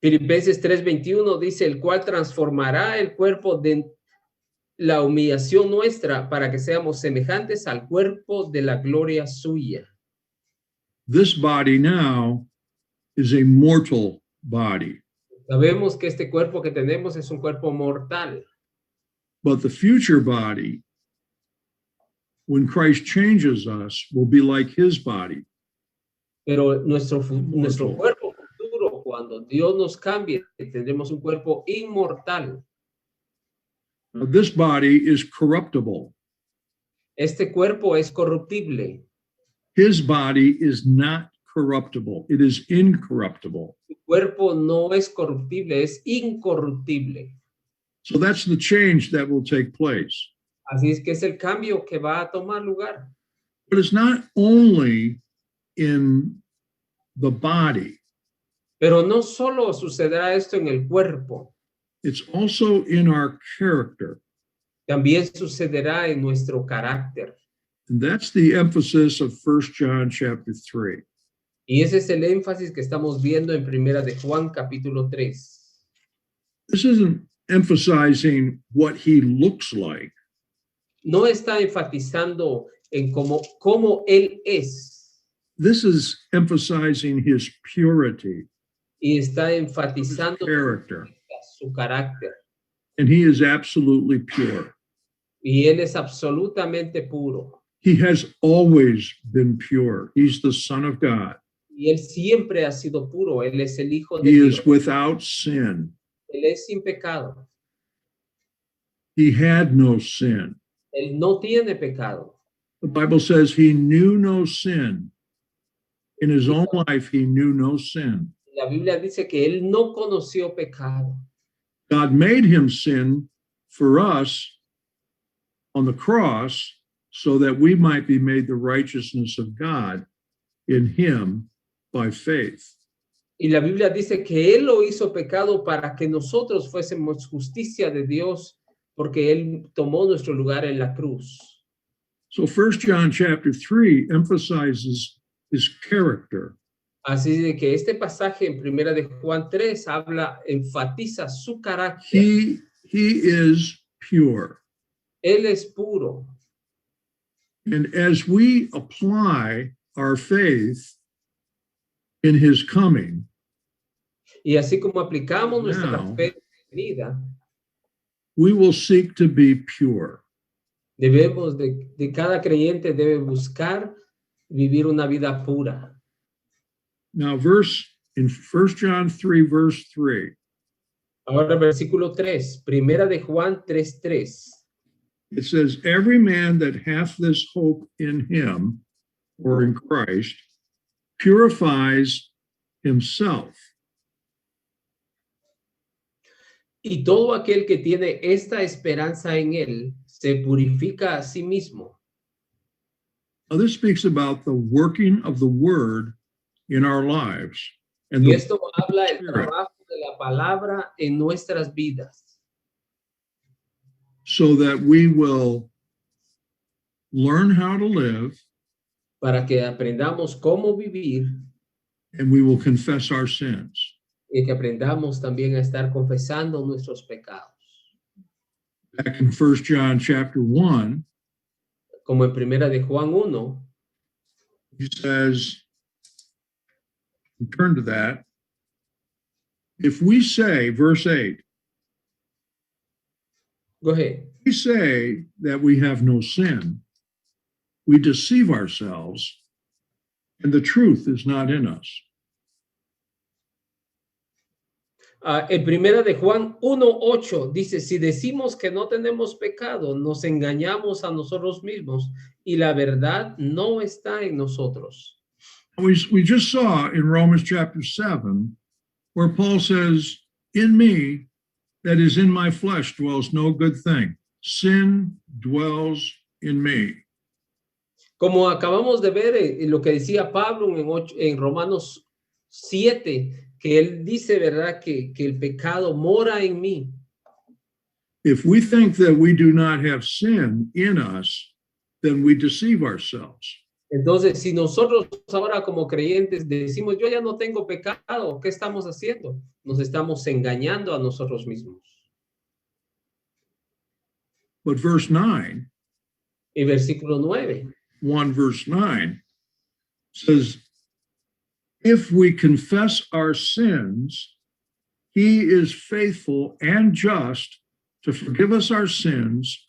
Filipenses 3:21 dice, el cual transformará el cuerpo de la humillación nuestra para que seamos semejantes al cuerpo de la gloria suya. This body now is a mortal body, Sabemos que este cuerpo que tenemos es un cuerpo mortal, but the future body, when Christ changes us, will be like his body. pero nuestro cuerpo futuro, cuando Dios nos cambie, tendremos un cuerpo inmortal. Now, this body is corruptible. Este cuerpo es corruptible. His body is not corruptible. It is incorruptible. Su cuerpo no es corruptible, es incorruptible. So that's the change that will take place. Así es que es el cambio que va a tomar lugar. But it's not only in the body, Pero no solo sucederá esto en el cuerpo, it's also in our character. también sucederá en nuestro carácter. And that's the emphasis of 1 John chapter 3. Y ese es el énfasis que estamos viendo en Primera de Juan capítulo 3. This isn't emphasizing what he looks like. No está enfatizando en cómo él es, This is emphasizing his purity, y está his enfatizando character. su carácter. And he is absolutely pure. Y él es absolutamente puro. He has always been pure. He's the Son of God. Y él siempre ha sido puro. Él es el Hijo de He Dios. is without sin. Él es sin pecado. He had no sin. Él no tiene pecado. The Bible says he knew no sin. In his own life, he knew no sin. La Biblia dice que él no conoció pecado. God made him sin for us on the cross so that we might be made the righteousness of God in him by faith. Y la Biblia dice que él lo hizo pecado para que nosotros fuésemos justicia de Dios, porque él tomó nuestro lugar en la cruz. So 1 John chapter 3 emphasizes his character. Así de que este pasaje en Primera de Juan 3 enfatiza su carácter. He is pure. Él es puro. And as we apply our faith in his coming, Y así como aplicamos nuestra Now- fe en vida, we will seek to be pure. debemos de cada creyente debe buscar vivir una vida pura. Now, in 1 John 3, verse 3, Ahora versículo 3, primera de Juan 3:3. it says, every man that hath this hope in him, or in Christ, purifies himself. Y todo aquel que tiene esta esperanza en él se purifica a sí mismo. Now, this speaks about the working of the word in our lives. And Y the, esto habla del Spirit. trabajo de la palabra en nuestras vidas, so that we will learn how to live para que aprendamos cómo vivir and we will confess our sins. y que aprendamos también a estar confesando nuestros pecados. Back in 1 John chapter 1, Como en primera de Juan 1, he says, turn to that. If we say, verse 8, go ahead. we say that we have no sin, we deceive ourselves, and the truth is not in us. En primera de Juan 1:8 dice, si decimos que no tenemos pecado, nos engañamos a nosotros mismos y la verdad no está en nosotros. We just saw in Romans chapter 7 where Paul says, in me, that is in my flesh, dwells no good thing. Sin dwells in me. Como acabamos de ver lo que decía Pablo en Romanos 7, que él dice, ¿verdad? Que el pecado mora en mí. If we think that we do not have sin in us, then we deceive ourselves. Entonces, si nosotros ahora como creyentes decimos, yo ya no tengo pecado, ¿qué estamos haciendo? Nos estamos engañando a nosotros mismos. But verse 9, Y versículo 9. 1 verse 9 says, if we confess our sins, he is faithful and just to forgive us our sins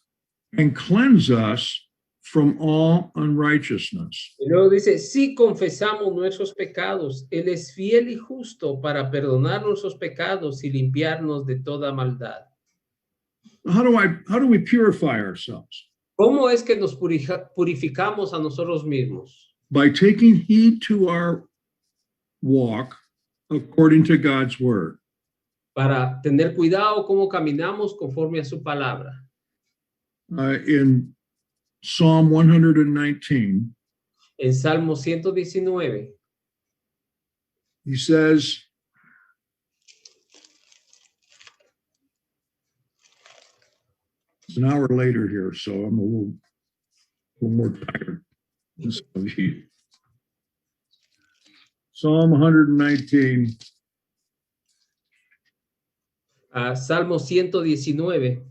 and cleanse us from all unrighteousness. Y luego dice, si confesamos nuestros pecados, Él es fiel y justo para perdonar nuestros pecados y limpiarnos de toda maldad. How do we purify ourselves? ¿Cómo es que nos purificamos a nosotros mismos? By taking heed to our walk according to God's word. Para tener cuidado cómo caminamos conforme a su palabra. In Psalm 119, En Salmo 119, he says, it's an hour later here, so I'm a little more tired than some of you. Psalm 119, Salmo 119,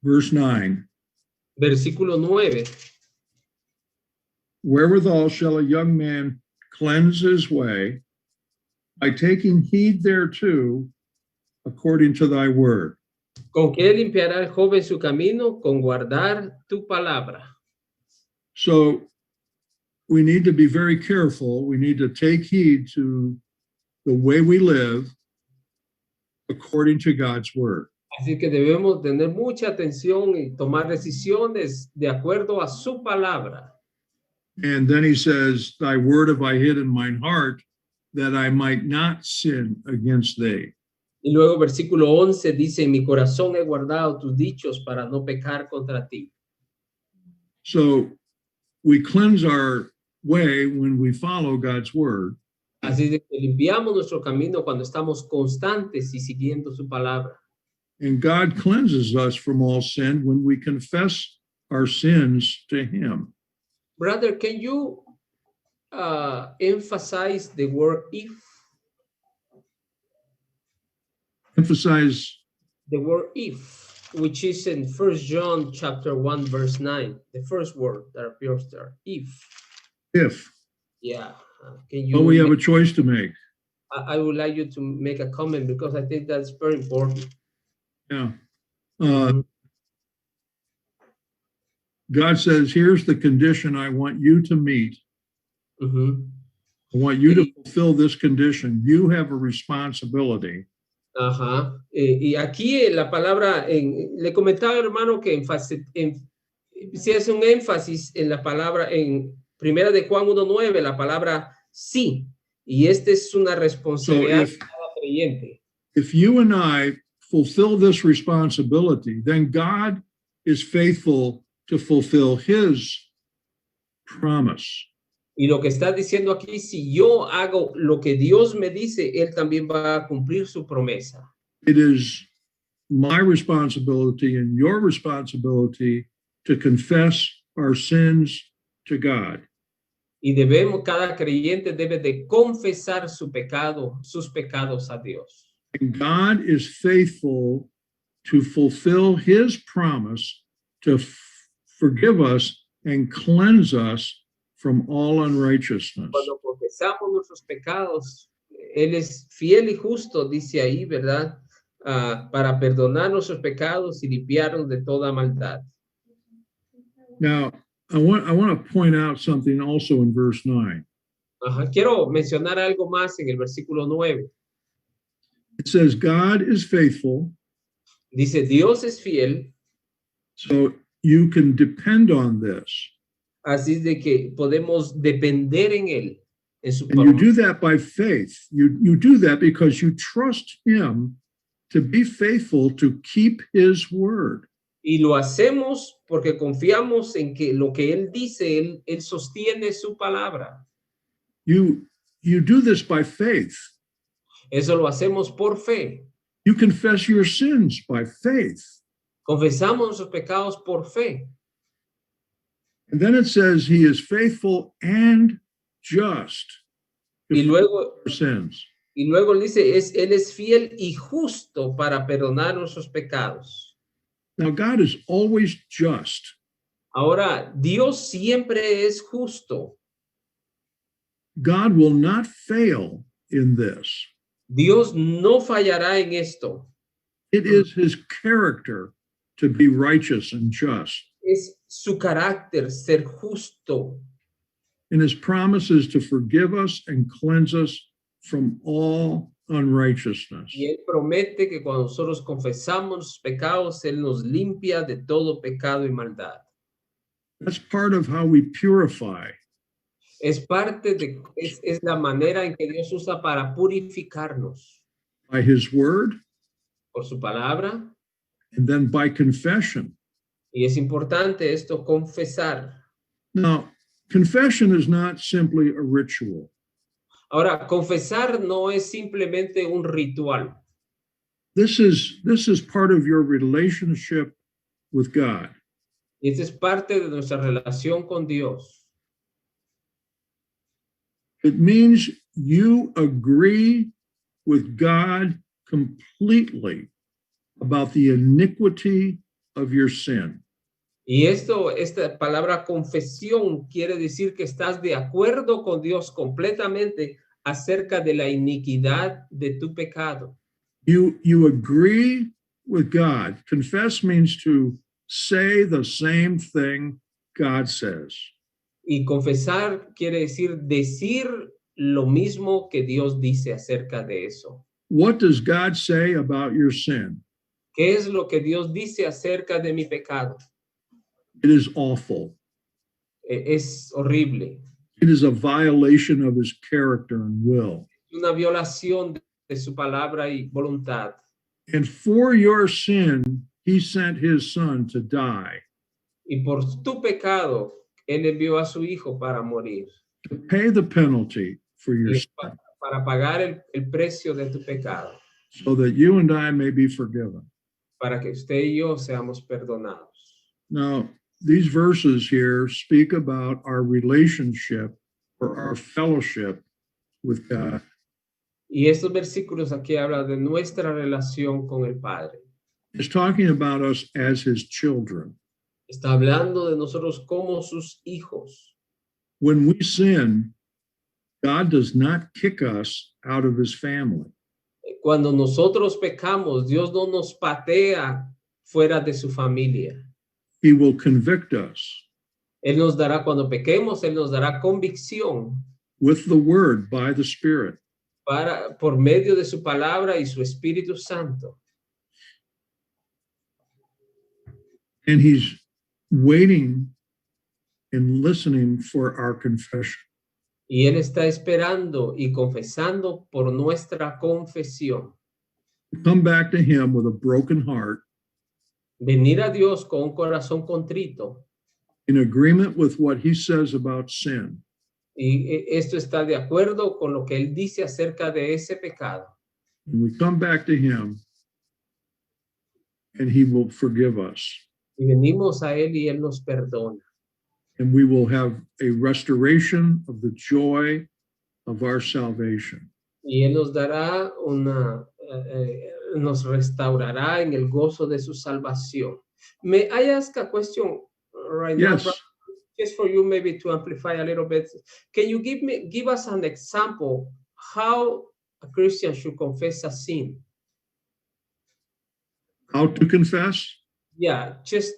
verse 9. versículo 9. Wherewithal shall a young man cleanse his way? By taking heed thereto, according to thy word. ¿Con qué limpiará el joven su camino? Con guardar tu palabra. So we need to be very careful. We need to take heed to the way we live according to God's word. Así que debemos tener mucha atención y tomar decisiones de acuerdo a su palabra. And then he says, thy word have I hid in mine heart, that I might not sin against thee. Y luego versículo 11 dice, en mi corazón he guardado tus dichos para no pecar contra ti. So we cleanse our way when we follow God's word. Así de que limpiamos nuestro camino cuando estamos constantes y siguiendo su palabra. And God cleanses us from all sin when we confess our sins to him. Brother, can you emphasize the word if? Emphasize The word if, which is in 1 John chapter 1, verse 9. The first word that appears there, if. if. Yeah, Can But you we have a choice to make. I would like you to make a comment because I think that's very important. Yeah. Mhm. God says, here's the condition I want you to meet. Ujú. I want you to fulfill this condition. You have a responsibility. Ajá. Y aquí la palabra, le comentaba hermano que si hace un énfasis en la palabra, en Primera de Juan 1:9, la palabra sí. Y esta es una responsabilidad de cada creyente. If you and I fulfill this responsibility, then God is faithful to fulfill his promise. Y lo que está diciendo aquí, si yo hago lo que Dios me dice, Él también va a cumplir su promesa. It is my responsibility and your responsibility to confess our sins to God. Y cada creyente debe de confesar sus pecados a Dios. And God is faithful to fulfill his promise to forgive us and cleanse us from all unrighteousness. Cuando confesamos nuestros pecados, Él es fiel y justo, dice ahí, ¿verdad? Para perdonar nuestros pecados y limpiarnos de toda maldad. Now, I want to point out something also in verse 9. Ajá. Quiero mencionar algo más en el versículo 9. It says, God is faithful, Dice, Dios es fiel, so you can depend on this. así es de que podemos depender en Él, en su And you promesa. do that by faith. You do that because you trust him to be faithful to keep his word. Y lo hacemos porque confiamos en que lo que Él dice, Él sostiene su palabra. You do this by faith. Eso lo hacemos por fe. You confess your sins by faith. Confesamos nuestros pecados por fe. And then it says he is faithful and just to Y luego, forgive our sins. y luego dice, Él es fiel y justo para perdonar nuestros pecados. Now, God is always just. Ahora, Dios siempre es justo. God will not fail in this. Dios no fallará en esto. It is his character to be righteous and just. Es su carácter ser justo. And his promise is to forgive us and cleanse us from all unrighteousness. Y Él promete que cuando nosotros confesamos nuestros pecados, Él nos limpia de todo pecado y maldad. That's part of how we purify. Es la manera en que Dios usa para purificarnos. By his word Por su palabra. and then by confession. Y es importante esto, confesar. Now, confession is not simply a ritual. Ahora, confesar no es simplemente un ritual. This is part of your relationship with God. Y esto es parte de nuestra relación con Dios. It means you agree with God completely about the iniquity of your sin. Y esta palabra confesión quiere decir que estás de acuerdo con Dios completamente acerca de la iniquidad de tu pecado. You agree with God. Confess means to say the same thing God says. Y confesar quiere decir lo mismo que Dios dice acerca de eso. What does God say about your sin? ¿Qué es lo que Dios dice acerca de mi pecado? It is awful. Es horrible. It is a violation of his character and will. Una violación de su palabra y voluntad. And for your sin, he sent his son to die, Y por tu pecado, Él envió a su hijo para morir. to pay the penalty for your Y sin, para pagar el precio de tu pecado. so that you and I may be forgiven. Para que usted y yo seamos perdonados. Now, these verses here speak about our relationship or our fellowship with God. Y estos versículos aquí hablan de nuestra relación con el Padre. It's talking about us as his children. Está hablando de nosotros como sus hijos. When we sin, God does not kick us out of his family. Cuando nosotros pecamos, Dios no nos patea fuera de su familia. He will convict us Él nos dará, cuando pequemos, Él nos dará convicción with the word by the Spirit. por medio de su palabra y su Espíritu Santo. And he's waiting and listening for our confession. Y Él está esperando y confesando por nuestra confesión. Come back to him with a broken heart, Venir a Dios con un corazón contrito. in agreement with what he says about sin. Y esto está de acuerdo con lo que Él dice acerca de ese pecado. And we come back to him, and he will forgive us. Y venimos a Él y Él nos perdona. And we will have a restoration of the joy of our salvation. Y Él nos dará nos restaurará en el gozo de su salvación. May I ask a question right now, Yes. brother? Just for you maybe to amplify a little bit. Can you give us an example how a Christian should confess a sin? How to confess? Yeah, just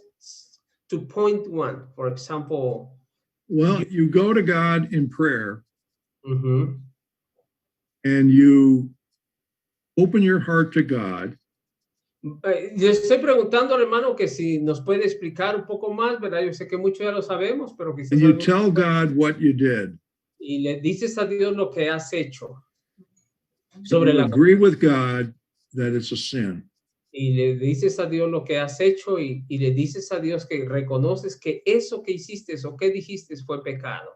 to point one, for example. Well, you go to God in prayer Ujú. and you open your heart to God. Yo estoy preguntando al hermano que si nos puede explicar un poco más, ¿verdad? Yo sé que muchos ya lo sabemos, pero quizás And you algunos- tell God what you did. y le dices a Dios lo que has hecho You la agree with God that it's a sin. y le dices a Dios lo que has hecho y le dices a Dios que reconoces que eso que hiciste o que dijiste fue pecado.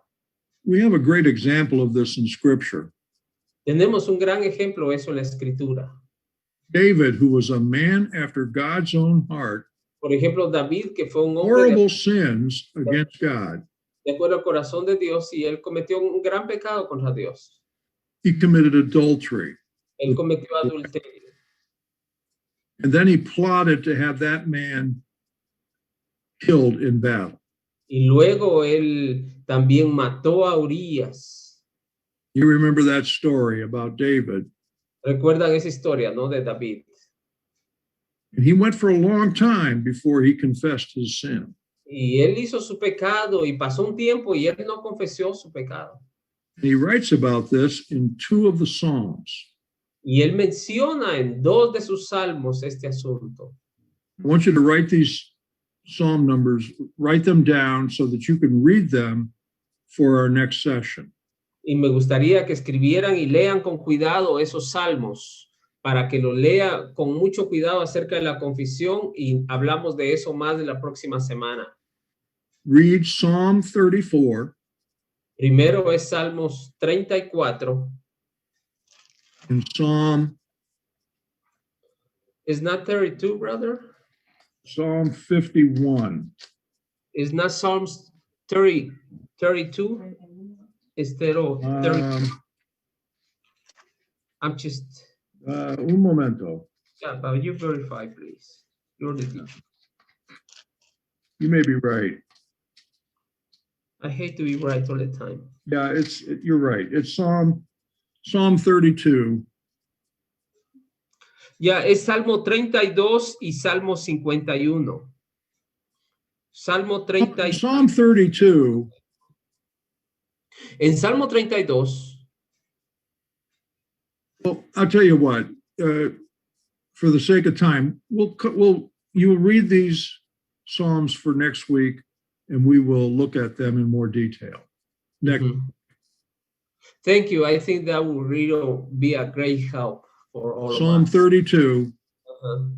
We have a great example of this in Scripture. Tenemos un gran ejemplo de eso en la Escritura. David, who was a man after God's own heart, Por ejemplo, David, que fue un hombre horrible sins against God. de acuerdo al corazón de Dios y él cometió un gran pecado contra Dios. He committed adultery. Él cometió adulterio. And then he plotted to have that man killed in battle. Y luego él también mató a Urías. You remember that story about David. Recuerdan esa historia, ¿no? De David. And he went for a long time before he confessed his sin. Y él hizo su pecado y pasó un tiempo y él no confesó su pecado. And he writes about this in 2 of the Psalms. Y él menciona en 2 de sus salmos este asunto. I want you to write these Psalm numbers, write them down so that you can read them for our next session. Y me gustaría que escribieran y lean con cuidado esos salmos para que lo lea con mucho cuidado acerca de la confesión y hablamos de eso más de la próxima semana. Read Psalm 34 Primero es Salmos 34. and Psalm Is not 32, brother? Psalm 51. Is not Psalms 32? Instead of 30. I'm just, Un momento. yeah, but you verify, please. You're the teacher. You may be right. I hate to be right all the time. Yeah, you're right. It's Psalm 32. Ya, es Salmo 32 y Salmo 51. Salmo 30. Psalm 32 En Salmo 32, Well, I'll tell you what, for the sake of time, you'll read these Psalms for next week and we will look at them in more detail. Next, Mhm. Thank you. I think that will really be a great help for all Psalm of us. 32 Ajá.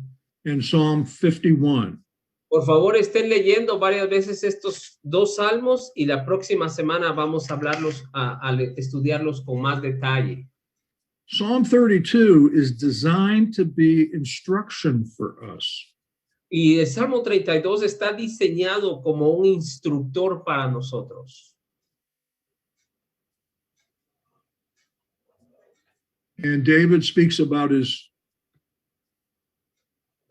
and Psalm 51. Por favor, estén leyendo varias veces estos 2 salmos y la próxima semana vamos a hablarlos, a estudiarlos con más detalle. Psalm 32 is designed to be instruction for us. Y el Salmo 32 está diseñado como un instructor para nosotros. And David speaks about his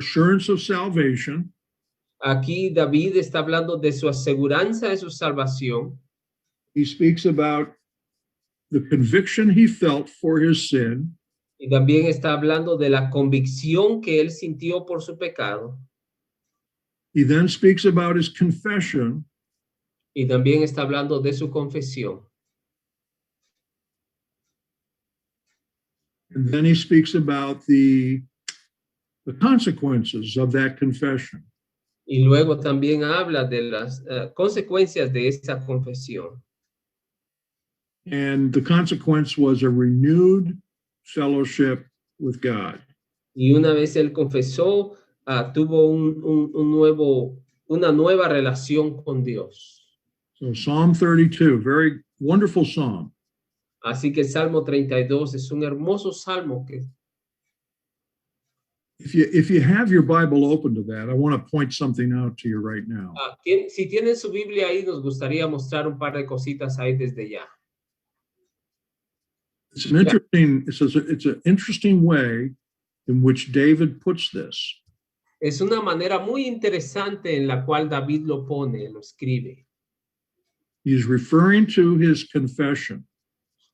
assurance of salvation. Aquí David está hablando de su aseguranza de su salvación. He speaks about the conviction he felt for his sin, Y también está hablando de la convicción que él sintió por su pecado. he then speaks about his confession, Y también está hablando de su confesión. and then he speaks about the consequences of that confession. Y luego también habla de las consecuencias de esa confesión. And the consequence was a renewed fellowship with God. Y una vez él confesó, tuvo una nueva relación con Dios. So Psalm 32, very wonderful psalm. Así que el Salmo 32 es un hermoso salmo que If you have your Bible open to that, I want to point something out to you right now. si tienen su Biblia ahí, nos gustaría mostrar un par de cositas ahí desde ya. It's an interesting way in which David puts this. Es una manera muy interesante en la cual David lo pone, lo escribe. He's referring to his confession.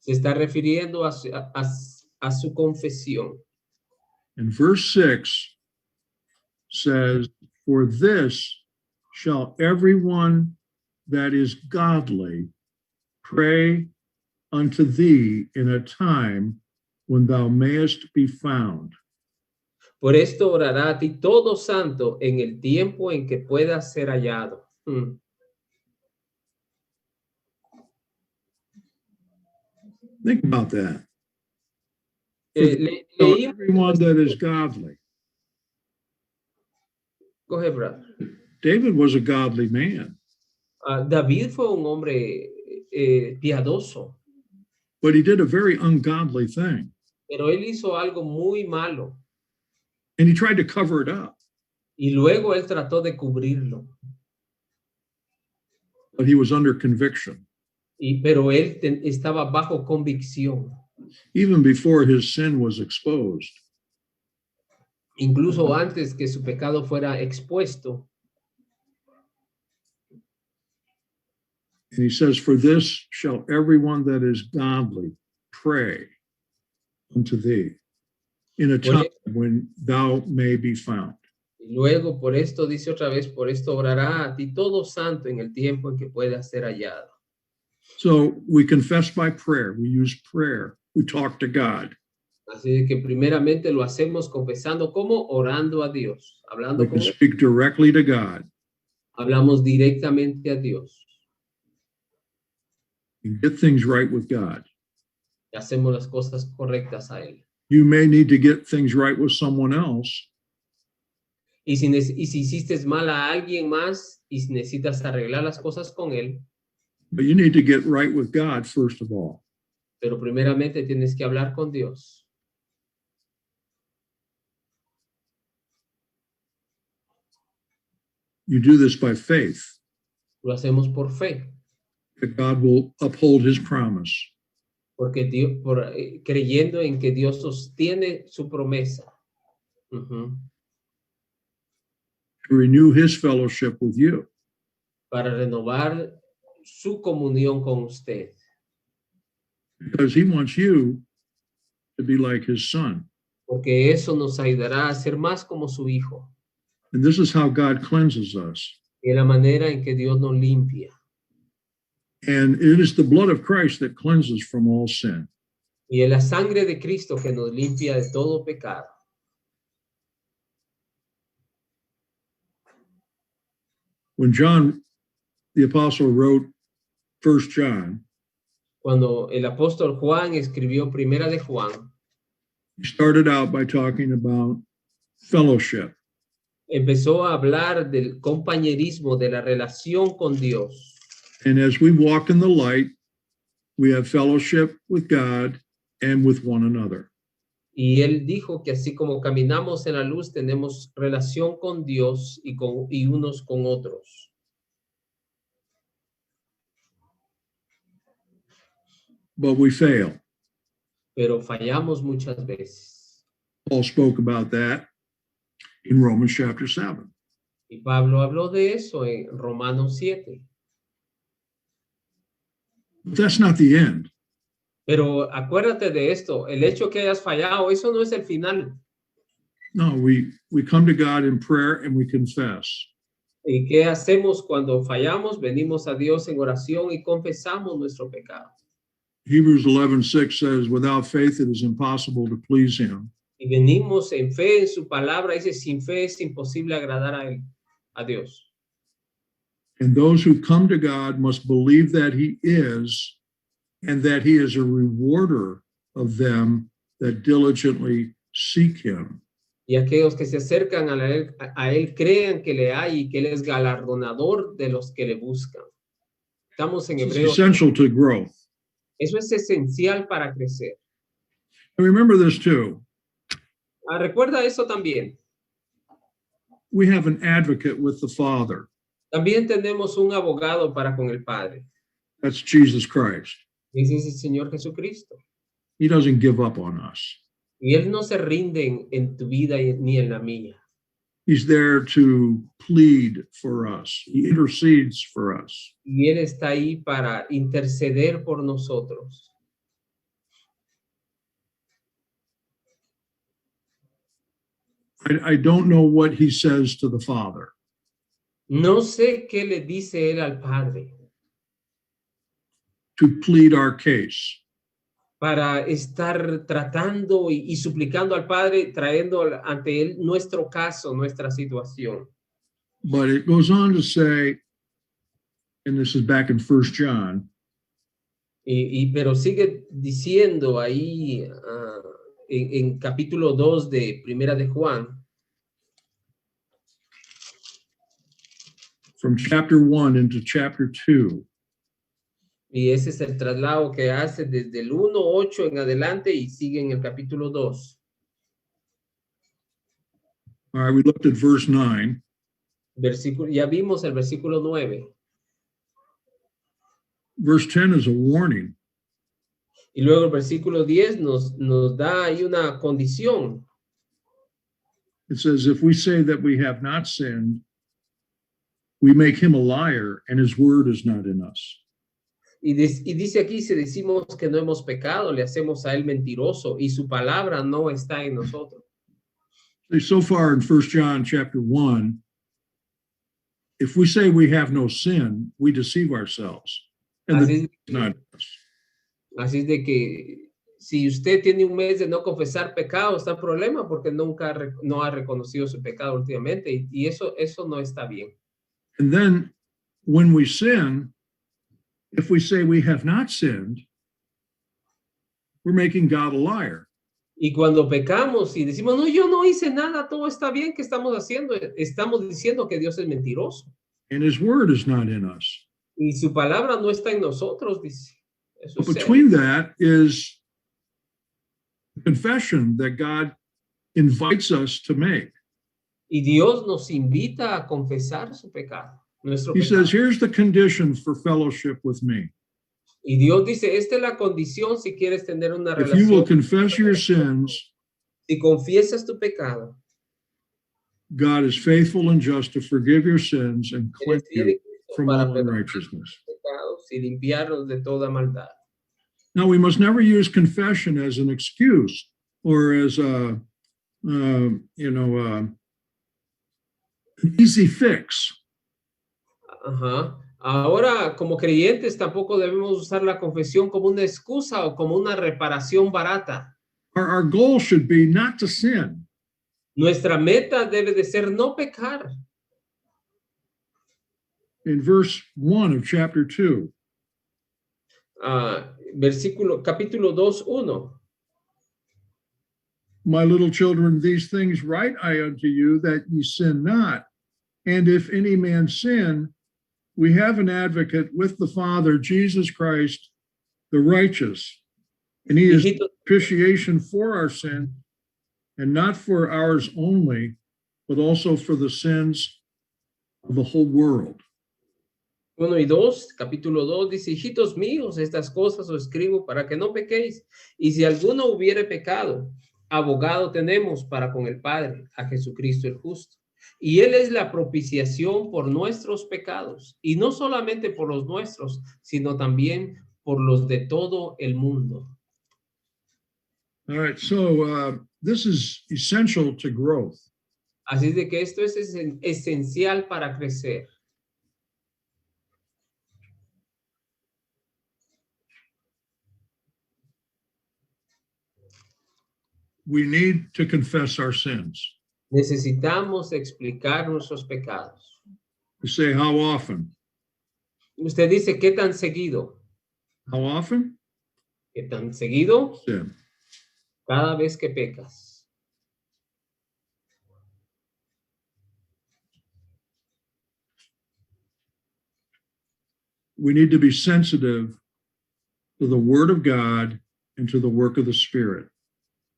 Se está refiriendo a su confesión. And verse 6 says, "For this shall everyone that is godly pray unto thee in a time when thou mayest be found." Por esto orará a ti todo santo en el tiempo en que pueda ser hallado. Think about that. Leímos, Everyone that is godly. Go ahead, brother. David was a godly man, David fue un hombre piadoso, but he did a very ungodly thing. pero él hizo algo muy malo And he tried to cover it up, y luego él trató de cubrirlo. but he was under conviction. Pero él estaba bajo convicción. Even before his sin was exposed. Incluso antes que su pecado fuera expuesto. And he says, "For this shall everyone that is godly pray unto thee in a time when thou may be found." Y luego por esto dice otra vez, por esto orará a ti todo santo en el tiempo en que pueda ser hallado. So we confess by prayer. We use prayer. We talk to God. Así que primeramente lo hacemos confesando como orando a Dios, hablando We can con él. speak directly to God Hablamos directamente a Dios. and get things right with God. Y hacemos las cosas correctas a él. You may need to get things right with someone else, Y si hiciste mal a alguien más y si necesitas arreglar las cosas con él, but you need to get right with God first of all. pero primeramente tienes que hablar con Dios. You do this by faith Lo hacemos por fe, that God will uphold his promise. porque creyendo en que Dios sostiene su promesa. Ujú. To renew his fellowship with you. Para renovar su comunión con usted. Because he wants you to be like his son. Porque eso nos ayudará a ser más como su hijo. And this is how God cleanses us. Y la manera en que Dios nos limpia. And it is the blood of Christ that cleanses from all sin. Y es la sangre de Cristo que nos limpia de todo pecado. When John, the apostle, wrote 1 John, Cuando el apóstol Juan escribió Primera de Juan, he started out by talking about fellowship. empezó a hablar del compañerismo, de la relación con Dios. And as we walk in the light, we have fellowship with God and with one another. Y él dijo que así como caminamos en la luz, tenemos relación con Dios y unos con otros. But we fail. Pero fallamos muchas veces. Paul spoke about that in Romans chapter 7. Y Pablo habló de eso en Romanos 7. But that's not the end. Pero acuérdate de esto, el hecho que hayas fallado, eso no es el final. No, we come to God in prayer and we confess. ¿Y qué hacemos cuando fallamos? Venimos a Dios en oración y confesamos nuestro pecado. Hebrews 11:6 says, without faith it is impossible to please him. Y venimos en fe en su palabra. Dice, sin fe es imposible agradar a él, a Dios. And those who come to God must believe that he is, and that he is a rewarder of them that diligently seek him. Y aquellos que se acercan a él crean que le hay y que él es galardonador de los que le buscan. Estamos en It's Hebreos. essential to growth. Eso es esencial para crecer. And remember this too. Recuerda eso también. We have an advocate with the Father. También tenemos un abogado para con el Padre. That's Jesus Christ. Ese es el Señor Jesucristo. He doesn't give up on us. Y Él no se rinde en tu vida ni en la mía. He's there to plead for us. He intercedes for us. Y Él está ahí para interceder por nosotros. I don't know what he says to the Father. No sé qué le dice Él al Padre To plead our case. para estar tratando y suplicando al Padre, trayendo ante Él nuestro caso, nuestra situación. But it goes on to say, and this is back in 1 John, Pero sigue diciendo ahí en capítulo 2 de Primera de Juan, from chapter 1 into chapter 2. y ese es el traslado que hace desde el 1:8 en adelante y sigue en el capítulo 2. All right, we looked at verse 9. Ya vimos el versículo 9. Verse 10 is a warning. Y luego el versículo 10 nos da ahí una condición. It says, if we say that we have not sinned, we make him a liar and his word is not in us. Y dice aquí, si decimos que no hemos pecado, le hacemos a él mentiroso y su palabra no está en nosotros. So far in 1 John chapter 1, if we say we have no sin, we deceive ourselves. And Así, it's not us. así es de que si usted tiene un mes de no confesar pecado, está en problema porque nunca no ha reconocido su pecado últimamente y eso no está bien. And then when we sin, if we say we have not sinned, we're making God a liar. Y cuando pecamos y decimos, no, yo no hice nada, todo está bien, ¿qué estamos haciendo? Estamos diciendo que Dios es mentiroso. And his word is not in us. Y su palabra no está en nosotros, dice. Eso But es between serio. that is confession that God invites us to make. Y Dios nos invita a confesar su pecado, nuestro He pecado. says, here's the condition for fellowship with me. Y Dios dice, esta es la condición si quieres tener una If you will relación. confess your sins, Si confiesas tu pecado, God is faithful and just to forgive your sins and eres cleanse fiel you y justo from para all perdonar unrighteousness. tus pecados y limpiarlos de toda maldad. Now, we must never use confession as an excuse or as an easy fix. Ajá. Ahora, como creyentes, tampoco debemos usar la confesión como una excusa o como una reparación barata. Our goal should be not to sin. Nuestra meta debe de ser no pecar. In verse 1 of chapter 2, Capítulo 2:1. my little children, these things write I unto you, that ye sin not. And if any man sin, we have an advocate with the Father, Jesus Christ, the righteous. And he is Hijitos, propitiation for our sin, and not for ours only, but also for the sins of the whole world. 1 y 2, capítulo 2, dice, hijitos míos, estas cosas os escribo para que no pequéis. Y si alguno hubiere pecado, abogado tenemos para con el Padre, a Jesucristo el justo. Y Él es la propiciación por nuestros pecados. Y no solamente por los nuestros, sino también por los de todo el mundo. All right, so this is essential to growth. Así de que esto es esencial para crecer. We need to confess our sins. Necesitamos explicar nuestros pecados. You say, how often? Usted dice, ¿qué tan seguido? How often? ¿Qué tan seguido? Sin. Cada vez que pecas. We need to be sensitive to the Word of God and to the work of the Spirit.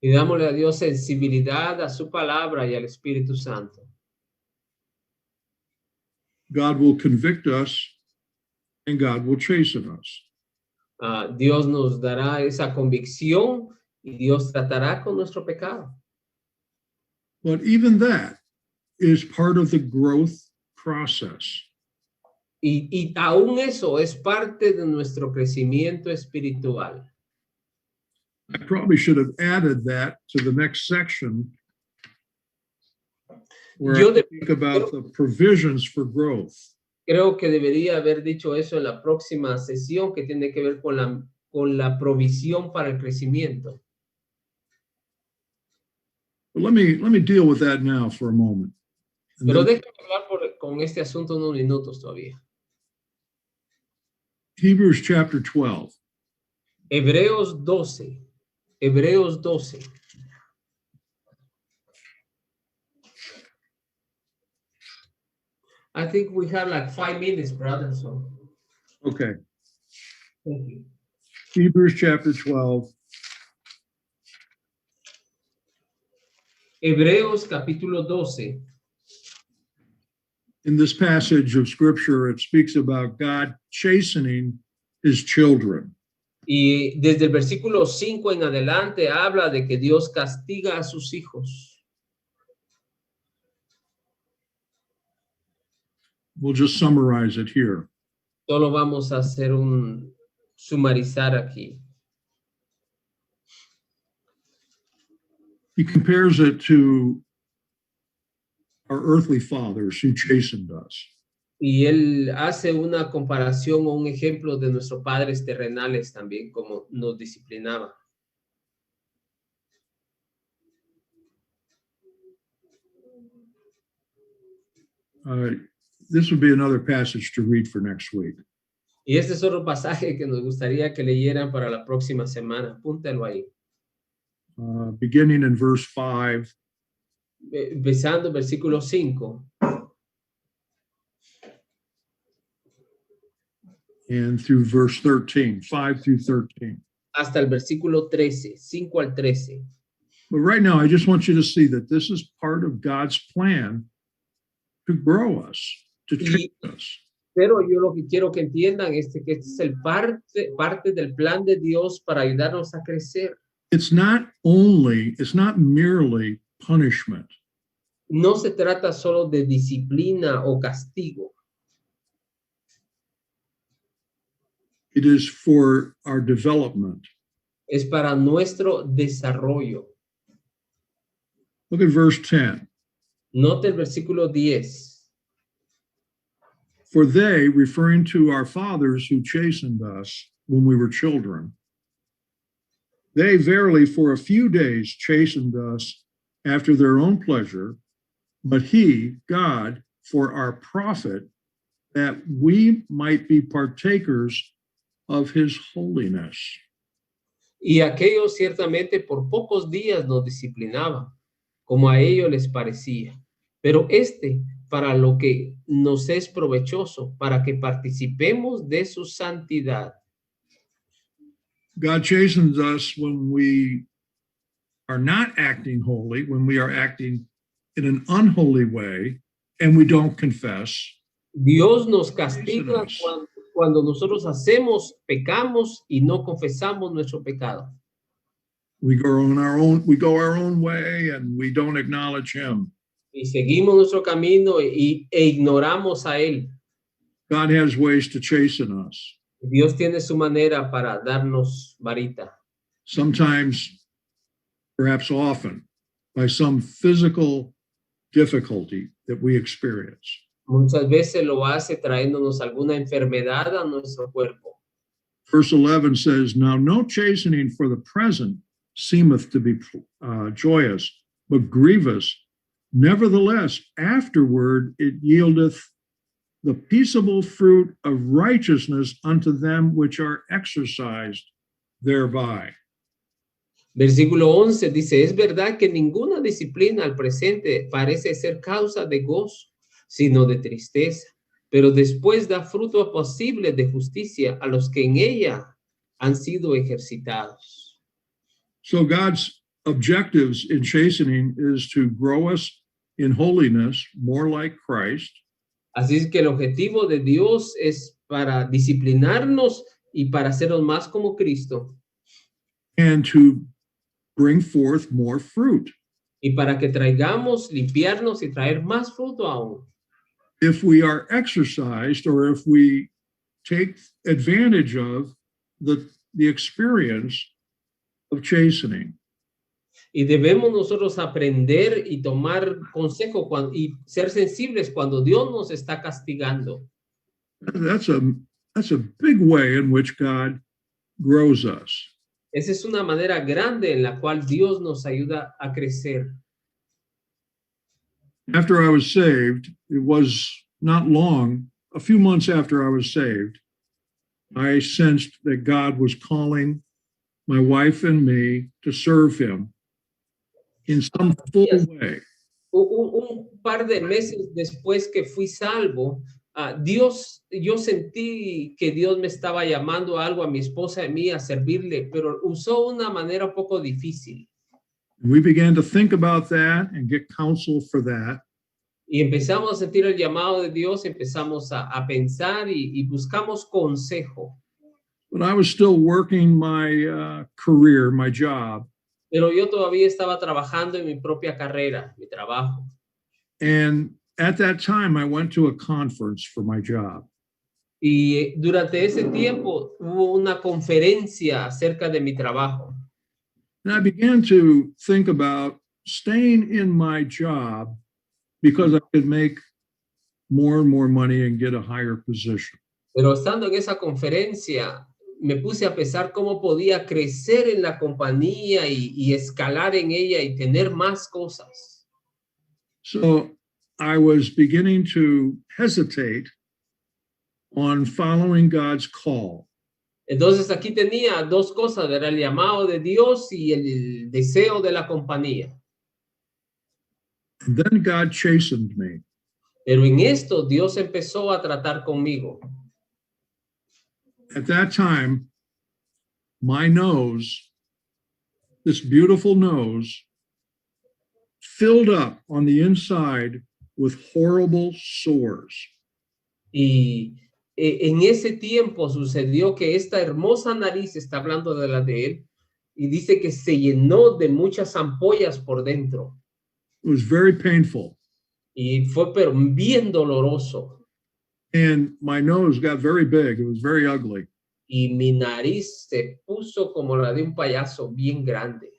Pidámosle a Dios sensibilidad a su palabra y al Espíritu Santo. God will convict us and God will chasten us. Dios nos dará esa convicción y Dios tratará con nuestro pecado. But even that is part of the growth process. Y aún eso es parte de nuestro crecimiento espiritual. I probably should have added that to the next section where Yo I think about the provisions for growth. Creo que debería haber dicho eso en la próxima sesión que tiene que ver con la provisión para el crecimiento. But let me deal with that now for a moment. And Pero then déjame hablar con este asunto unos minutos todavía. Hebrews chapter 12. Hebreos 12. Hebreos 12. I think we have like 5 minutes, brother. So Okay. thank you. Hebrews chapter 12. Hebreos capítulo 12. In this passage of scripture, it speaks about God chastening his children. Y desde el versículo 5 en adelante habla de que Dios castiga a sus hijos. We'll just summarize it here. Solo vamos a hacer un sumarizar aquí. He compares it to our earthly fathers who chastened us. Y él hace una comparación o un ejemplo de nuestros padres terrenales también, como nos disciplinaba. This would be another passage to read for next week. Y este es otro pasaje que nos gustaría que leyeran para la próxima semana. Apúntalo ahí. Beginning in verse 5. Empezando versículo 5. And through verse 13, 5 through 13. Hasta el versículo 13, 5 al 13. But right now, I just want you to see that this is part of God's plan to grow us, to change us. Pero yo lo que quiero que entiendan es que este es el parte del plan de Dios para ayudarnos a crecer. It's not merely punishment. No se trata solo de disciplina o castigo. It is for our development. Es para nuestro desarrollo. Look at verse 10. Note el versículo 10. For they, referring to our fathers who chastened us when we were children, they verily for a few days chastened us after their own pleasure, but he, God, for our profit, that we might be partakers of his holiness. Y aquellos ciertamente por pocos días nos disciplinaban, como a ellos les parecía. Pero para lo que nos es provechoso, para que participemos de su santidad. God chastens us when we are not acting holy, when we are acting in an unholy way, and we don't confess. Dios nos castiga cuando nosotros pecamos y no confesamos nuestro pecado. We go our own way, and we don't acknowledge him. Y seguimos nuestro camino e ignoramos a él. God has ways to chasten us. Dios tiene su manera para darnos varita. Sometimes perhaps often, by some physical difficulty that we experience. Muchas veces lo hace trayéndonos alguna enfermedad a nuestro cuerpo. Verse 11 says, Now no chastening for the present seemeth to be joyous, but grievous. Nevertheless, afterward it yieldeth the peaceable fruit of righteousness unto them which are exercised thereby. Versículo 11 dice, es verdad que ninguna disciplina al presente parece ser causa de gozo, sino de tristeza, pero después da fruto apacible de justicia a los que en ella han sido ejercitados. So God's objectives in chastening is to grow us in holiness, more like Christ, Así es que el objetivo de Dios es para disciplinarnos y para hacernos más como Cristo and to bring forth more fruit. y para que traigamos, limpiarnos y traer más fruto aún. If we are exercised or if we take advantage of the experience of chastening. Y debemos nosotros aprender y tomar consejo y ser sensibles cuando Dios nos está castigando. That's a big way in which God grows us. Esa es una manera grande en la cual Dios nos ayuda a crecer. After I was saved, it was not long, a few months after I was saved, I sensed that God was calling my wife and me to serve him in some full way. Un par de meses después que fui salvo, yo sentí que Dios me estaba llamando a algo a mi esposa y a mí a servirle, pero usó una manera un poco difícil. We began to think about that and get counsel for that. Y empezamos a sentir el llamado de Dios, empezamos a pensar y buscamos consejo. But I was still working my career, my job. Pero yo todavía estaba trabajando en mi propia carrera, mi trabajo. And at that time, I went to a conference for my job. Y durante ese tiempo hubo una conferencia acerca de mi trabajo. And I began to think about staying in my job because I could make more and more money and get a higher position. Pero estando en esa conferencia, me puse a pensar cómo podía crecer en la compañía y escalar en ella y tener más cosas. So I was beginning to hesitate on following God's call. Entonces aquí tenía dos cosas, era el llamado de Dios y el deseo de la compañía. And then God chastened me. Pero en esto Dios empezó a tratar conmigo. At that time, my nose, this beautiful nose, filled up on the inside with horrible sores. Y en ese tiempo sucedió que esta hermosa nariz, está hablando de la de él, y dice que se llenó de muchas ampollas por dentro. It was very painful. Y fue pero bien doloroso. And my nose got very big. It was very ugly. Y mi nariz se puso como la de un payaso bien grande.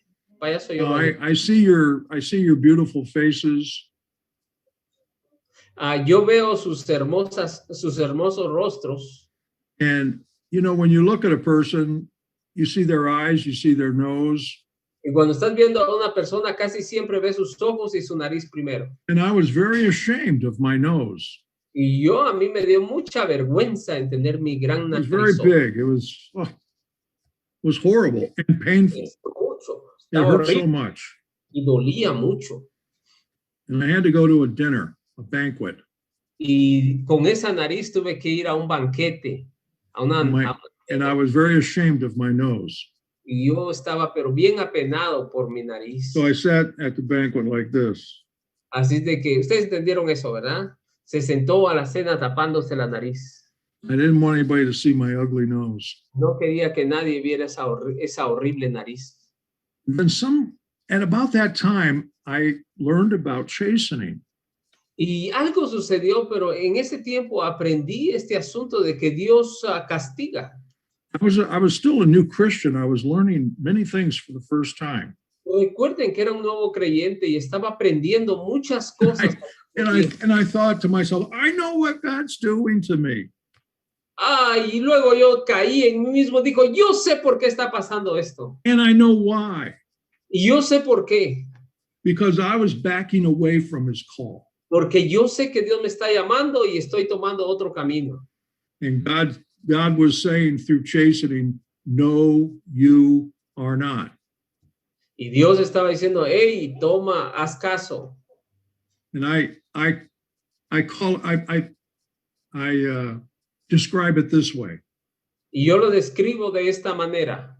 Payaso yo. I see your beautiful faces. Yo veo sus hermosos rostros. And, you know, when you look at a person, you see their eyes, you see their nose. Y cuando estás viendo a una persona, casi siempre ves sus ojos y su nariz primero. And I was very ashamed of my nose. Y a mí me dio mucha vergüenza en tener mi gran It was very nariz. big. It was horrible and painful. It Estaba hurt so horrible much. y dolía mucho. And I had to go to a dinner, a banquet. Y con esa nariz tuve que ir a un banquete. And I was very ashamed of my nose. Y yo estaba pero bien apenado por mi nariz. So I sat at the banquet like this. Así de que ustedes entendieron eso, ¿verdad? Se sentó a la cena tapándose la nariz. I didn't want anybody to see my ugly nose. No quería que nadie viera esa horrible nariz. And about that time, I learned about chastening. Y algo sucedió, pero en ese tiempo aprendí este asunto de que Dios castiga. I was still a new Christian. I was learning many things for the first time. Recuerden que era un nuevo creyente y estaba aprendiendo muchas cosas. And I thought to myself, I know what God's doing to me. Y luego yo caí en mí mismo, digo, yo sé por qué está pasando esto. And I know why. Y yo sé por qué. Because I was backing away from his call. Porque yo sé que Dios me está llamando y estoy tomando otro camino. And God was saying through chastening, no, you are not. Y Dios estaba diciendo, hey, toma, haz caso. And I describe it this way. Y yo lo describo de esta manera.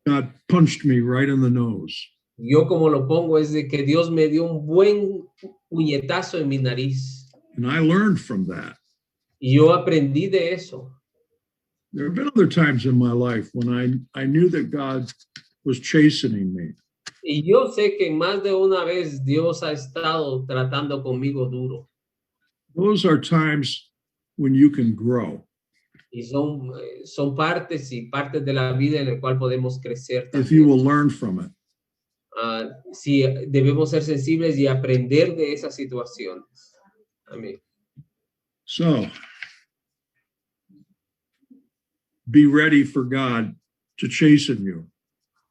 God punched me right in the nose. Yo como lo pongo es de que Dios me dio un buen puñetazo en mi nariz. And I learned from that. Y yo aprendí de eso. There have been other times in my life when I knew that God was chastening me. Y yo sé que más de una vez Dios ha estado tratando conmigo duro. Those are times when you can grow. Y son partes y partes de la vida en el cual podemos crecer. If you will learn from it. Sí, debemos ser sensibles y aprender de esas situaciones. Amén. So, be ready for God to chasten you.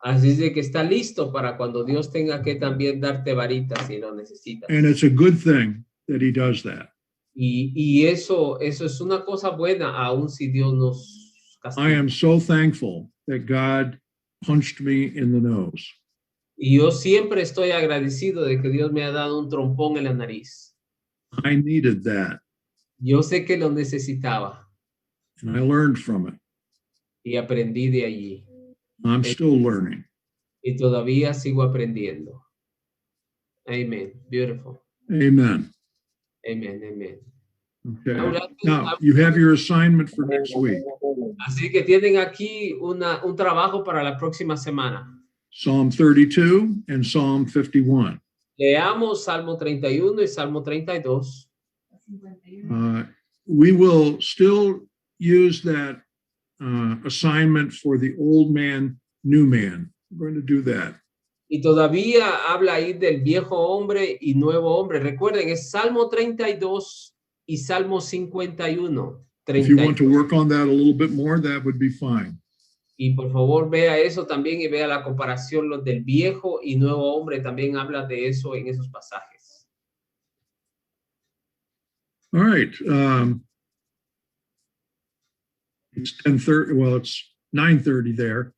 Así es de que está listo para cuando Dios tenga que también darte varitas si lo necesitas. And it's a good thing that he does that. Y eso es una cosa buena, aun si Dios nos I castiga. am so thankful that God punched me in the nose. Y yo siempre estoy agradecido de que Dios me ha dado un trompón en la nariz. I needed that, Yo sé que lo necesitaba and I learned from it. y aprendí de allí. I'm still learning. Y todavía sigo aprendiendo. Amen. Beautiful. Amen. Amen. Amen. Okay. Now, you have your assignment for next week. Así que tienen aquí un trabajo para la próxima semana. Psalm 32 and Psalm 51. Leamos Salmo 31 y Salmo 32. We will still use that assignment for the old man, new man. We're going to do that. Y todavía habla ahí del viejo hombre y nuevo hombre. Recuerden, es Salmo 32 y Salmo 51. If you want to work on that a little bit more, that would be fine. Y por favor vea eso también y vea la comparación los del viejo y nuevo hombre. También habla de eso en esos pasajes. All right. It's 10:30. Well, it's 9:30 there.